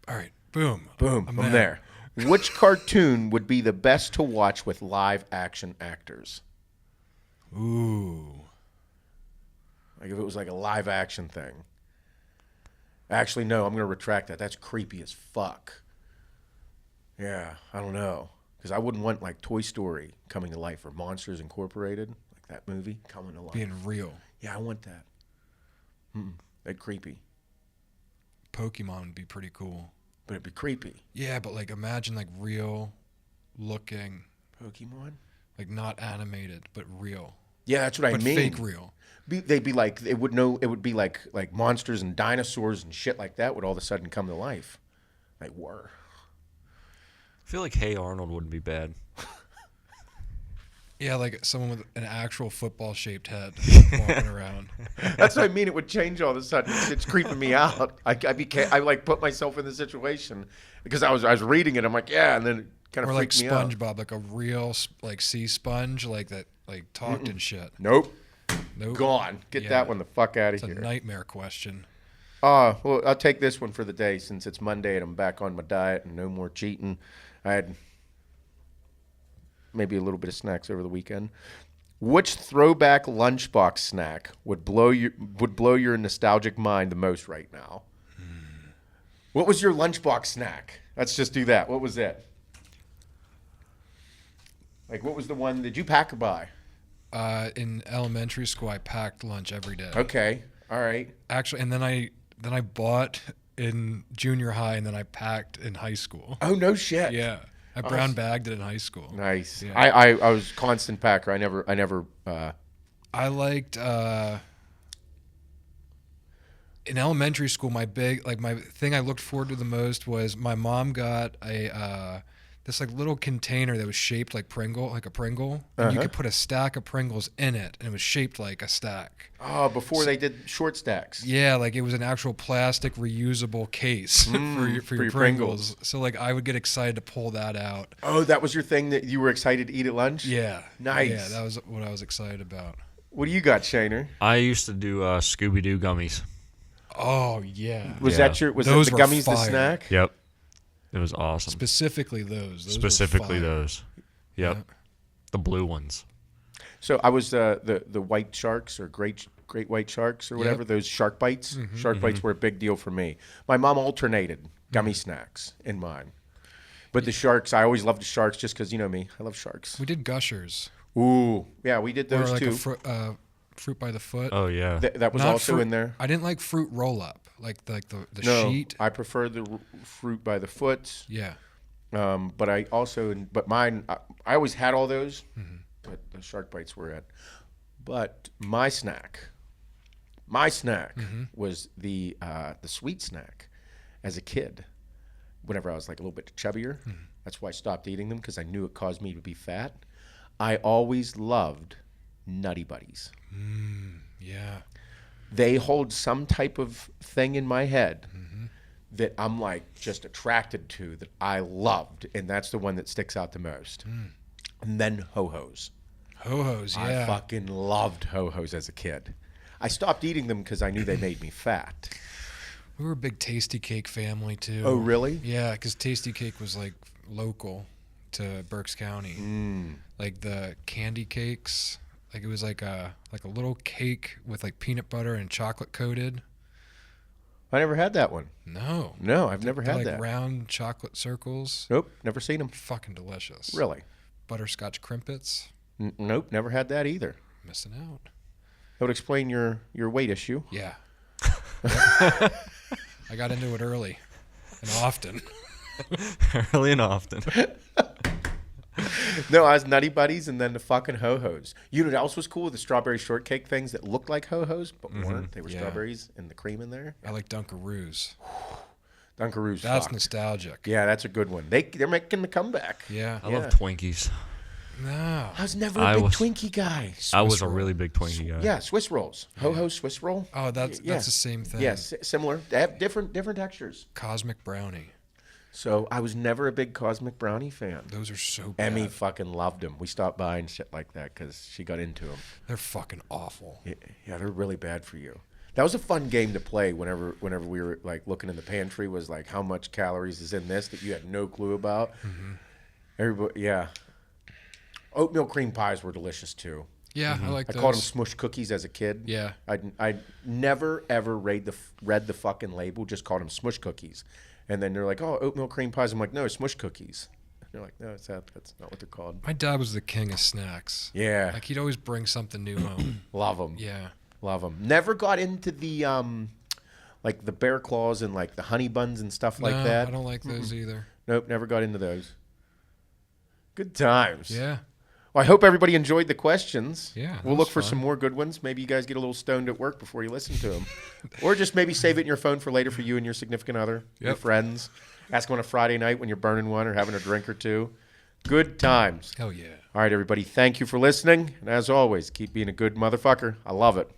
[SPEAKER 2] All right. Boom.
[SPEAKER 1] Boom. I'm there. Which cartoon would be the best to watch with live action actors?
[SPEAKER 2] Ooh.
[SPEAKER 1] Like if it was like a live action thing. Actually, no, I'm going to retract that. That's creepy as fuck. Yeah, I don't know. Because I wouldn't want like Toy Story coming to life or Monsters Incorporated, like that movie coming to life.
[SPEAKER 2] Being real.
[SPEAKER 1] Yeah, I want that. That'd creepy.
[SPEAKER 2] Pokemon would be pretty cool.
[SPEAKER 1] But it'd be creepy.
[SPEAKER 2] Yeah, but like imagine like real looking,
[SPEAKER 1] Pokemon?
[SPEAKER 2] like not animated, but real.
[SPEAKER 1] Yeah, that's what I
[SPEAKER 2] But
[SPEAKER 1] mean.
[SPEAKER 2] fake real.
[SPEAKER 1] They'd be like, it would be like monsters and dinosaurs and shit like that would all of a sudden come to life. Like, were.
[SPEAKER 3] I feel like Hey Arnold wouldn't be bad.
[SPEAKER 2] Yeah, like someone with an actual football-shaped head walking around.
[SPEAKER 1] That's what I mean. It would change all of a sudden. It's creeping me out. I like put myself in the situation because I was reading it. I'm like, yeah, and then it kind
[SPEAKER 2] Or
[SPEAKER 1] of
[SPEAKER 2] like
[SPEAKER 1] freaked me out.
[SPEAKER 2] SpongeBob, like a real like sea sponge, like that, like talked and shit.
[SPEAKER 1] Nope.
[SPEAKER 2] Nope.
[SPEAKER 1] Gone. Get
[SPEAKER 2] Yeah.
[SPEAKER 1] that one the fuck out of
[SPEAKER 2] It's a
[SPEAKER 1] here.
[SPEAKER 2] nightmare question.
[SPEAKER 1] Well, I'll take this one for the day since it's Monday and I'm back on my diet and no more cheating. I had maybe a little bit of snacks over the weekend. Which throwback lunchbox snack would blow your nostalgic mind the most right now? What was your lunchbox snack? Let's just do that. What was it? Like, what was the one? Did you pack or buy?
[SPEAKER 2] In elementary school, I packed lunch every day.
[SPEAKER 1] Okay. All right.
[SPEAKER 2] Actually, and then I bought in junior high, and then I packed in high school.
[SPEAKER 1] Oh, no shit.
[SPEAKER 2] Yeah, I brown bagged it in high school.
[SPEAKER 1] Nice.
[SPEAKER 2] Yeah.
[SPEAKER 1] I was constant packer. I never.
[SPEAKER 2] I liked in elementary school. My thing I looked forward to the most was my mom got a this like little container that was shaped like a Pringle, and you could put a stack of Pringles in it, and it was shaped like a stack.
[SPEAKER 1] Oh, before they did short stacks.
[SPEAKER 2] Yeah, like it was an actual plastic reusable case for your Pringles. So like I would get excited to pull that out.
[SPEAKER 1] Oh, that was your thing that you were excited to eat at lunch?
[SPEAKER 2] Yeah.
[SPEAKER 1] Nice.
[SPEAKER 2] Yeah, that was what I was excited about.
[SPEAKER 1] What do you got, Shaner?
[SPEAKER 3] I used to do Scooby-Doo gummies.
[SPEAKER 2] Oh yeah.
[SPEAKER 1] Was
[SPEAKER 3] Yeah.
[SPEAKER 1] that the
[SPEAKER 2] Those were
[SPEAKER 1] gummies the
[SPEAKER 2] fire.
[SPEAKER 1] snack?
[SPEAKER 3] Yep. It was awesome.
[SPEAKER 2] Specifically those. Those were
[SPEAKER 3] Specifically
[SPEAKER 2] fire.
[SPEAKER 3] those. Yep.
[SPEAKER 2] Yeah.
[SPEAKER 3] The blue ones.
[SPEAKER 1] So I was the white sharks or great white sharks or whatever,
[SPEAKER 2] Yep.
[SPEAKER 1] those shark bites. Shark bites were a big deal for me. My mom alternated gummy snacks in mine. But the sharks, I always loved the sharks just because, you know me, I love sharks.
[SPEAKER 2] We did Gushers.
[SPEAKER 1] Ooh, yeah, we did
[SPEAKER 2] Or
[SPEAKER 1] those
[SPEAKER 2] like
[SPEAKER 1] too.
[SPEAKER 2] a fruit by the foot.
[SPEAKER 3] Oh, yeah.
[SPEAKER 1] That was
[SPEAKER 2] Not
[SPEAKER 1] also
[SPEAKER 2] fruit-
[SPEAKER 1] in there.
[SPEAKER 2] I didn't like fruit roll up, like the
[SPEAKER 1] No,
[SPEAKER 2] sheet.
[SPEAKER 1] I prefer the fruit by the foot.
[SPEAKER 2] Yeah.
[SPEAKER 1] But I also, but mine, I always had all those, but the shark bites were it. But my snack was the sweet snack as a kid. Whenever I was like a little bit chubbier, that's why I stopped eating them because I knew it caused me to be fat. I always loved Nutty Buddies.
[SPEAKER 2] Yeah.
[SPEAKER 1] They hold some type of thing in my head that I'm like just attracted to that I loved, and that's the one that sticks out the most. And then Ho-Hos.
[SPEAKER 2] Ho-Hos, yeah.
[SPEAKER 1] I fucking loved Ho-Hos as a kid. I stopped eating them because I knew they made me fat.
[SPEAKER 2] We were a big Tasty Cake family too.
[SPEAKER 1] Oh, really?
[SPEAKER 2] Yeah, because Tasty Cake was like local to Berks County. Like the candy cakes, like it was like a little cake with like peanut butter and chocolate coated.
[SPEAKER 1] I never had that one.
[SPEAKER 2] No,
[SPEAKER 1] No, I've never
[SPEAKER 2] they're
[SPEAKER 1] had
[SPEAKER 2] like
[SPEAKER 1] that.
[SPEAKER 2] round chocolate circles.
[SPEAKER 1] Nope, never seen them.
[SPEAKER 2] Fucking delicious.
[SPEAKER 1] Really?
[SPEAKER 2] Butterscotch crimpets.
[SPEAKER 1] Nope, never had that either.
[SPEAKER 2] Missing out.
[SPEAKER 1] That would explain your weight issue.
[SPEAKER 2] Yeah. I got into it early and often.
[SPEAKER 3] Early and often.
[SPEAKER 1] No, I was Nutty Buddies and then the fucking Ho-Hos. You know what else was cool? The strawberry shortcake things that looked like Ho-Hos but weren't. They were
[SPEAKER 2] Yeah.
[SPEAKER 1] strawberries and the cream in there.
[SPEAKER 2] I like Dunkaroos.
[SPEAKER 1] Dunkaroos.
[SPEAKER 2] That's
[SPEAKER 1] fuck.
[SPEAKER 2] nostalgic.
[SPEAKER 1] Yeah, that's a good one. They're making the comeback.
[SPEAKER 2] Yeah.
[SPEAKER 3] I love Twinkies.
[SPEAKER 2] No.
[SPEAKER 1] I was never a big Twinkie guy.
[SPEAKER 3] I was a really big Twinkie guy.
[SPEAKER 1] Yeah, Swiss rolls. Ho-Ho Swiss roll.
[SPEAKER 2] Oh, that's the same thing.
[SPEAKER 1] Yes, similar. They have different textures.
[SPEAKER 2] Cosmic brownie.
[SPEAKER 1] So I was never a big Cosmic Brownie fan.
[SPEAKER 2] Those are so bad.
[SPEAKER 1] Emmy fucking loved them. We stopped by and shit like that because she got into them.
[SPEAKER 2] They're fucking awful.
[SPEAKER 1] Yeah, they're really bad for you. That was a fun game to play whenever we were like looking in the pantry, was like how much calories is in this that you had no clue about. Everybody, yeah. Oatmeal cream pies were delicious too.
[SPEAKER 2] Yeah, I like
[SPEAKER 1] I
[SPEAKER 2] those.
[SPEAKER 1] called them smush cookies as a kid.
[SPEAKER 2] Yeah.
[SPEAKER 1] I never ever read the fucking label, just called them smush cookies. And then they're like, oh, oatmeal cream pies. I'm like, no, smush cookies. And they're like, no, that's not what they're called.
[SPEAKER 2] My dad was the king of snacks.
[SPEAKER 1] Yeah.
[SPEAKER 2] Like, he'd always bring something new home.
[SPEAKER 1] Love them.
[SPEAKER 2] Yeah.
[SPEAKER 1] Love them. Never got into the like the bear claws and like the honey buns and stuff like
[SPEAKER 2] No,
[SPEAKER 1] that.
[SPEAKER 2] I don't like those either.
[SPEAKER 1] Nope, never got into those. Good times.
[SPEAKER 2] Yeah.
[SPEAKER 1] Well, I hope everybody enjoyed the questions.
[SPEAKER 2] Yeah, that
[SPEAKER 1] We'll
[SPEAKER 2] was
[SPEAKER 1] look for
[SPEAKER 2] fun.
[SPEAKER 1] some more good ones. Maybe you guys get a little stoned at work before you listen to them. Or just maybe save it in your phone for later for you and your significant other, your
[SPEAKER 2] Yep.
[SPEAKER 1] friends. Ask them on a Friday night when you're burning one or having a drink or two. Good times.
[SPEAKER 2] Hell yeah.
[SPEAKER 1] All right, everybody. Thank you for listening. And as always, keep being a good motherfucker. I love it.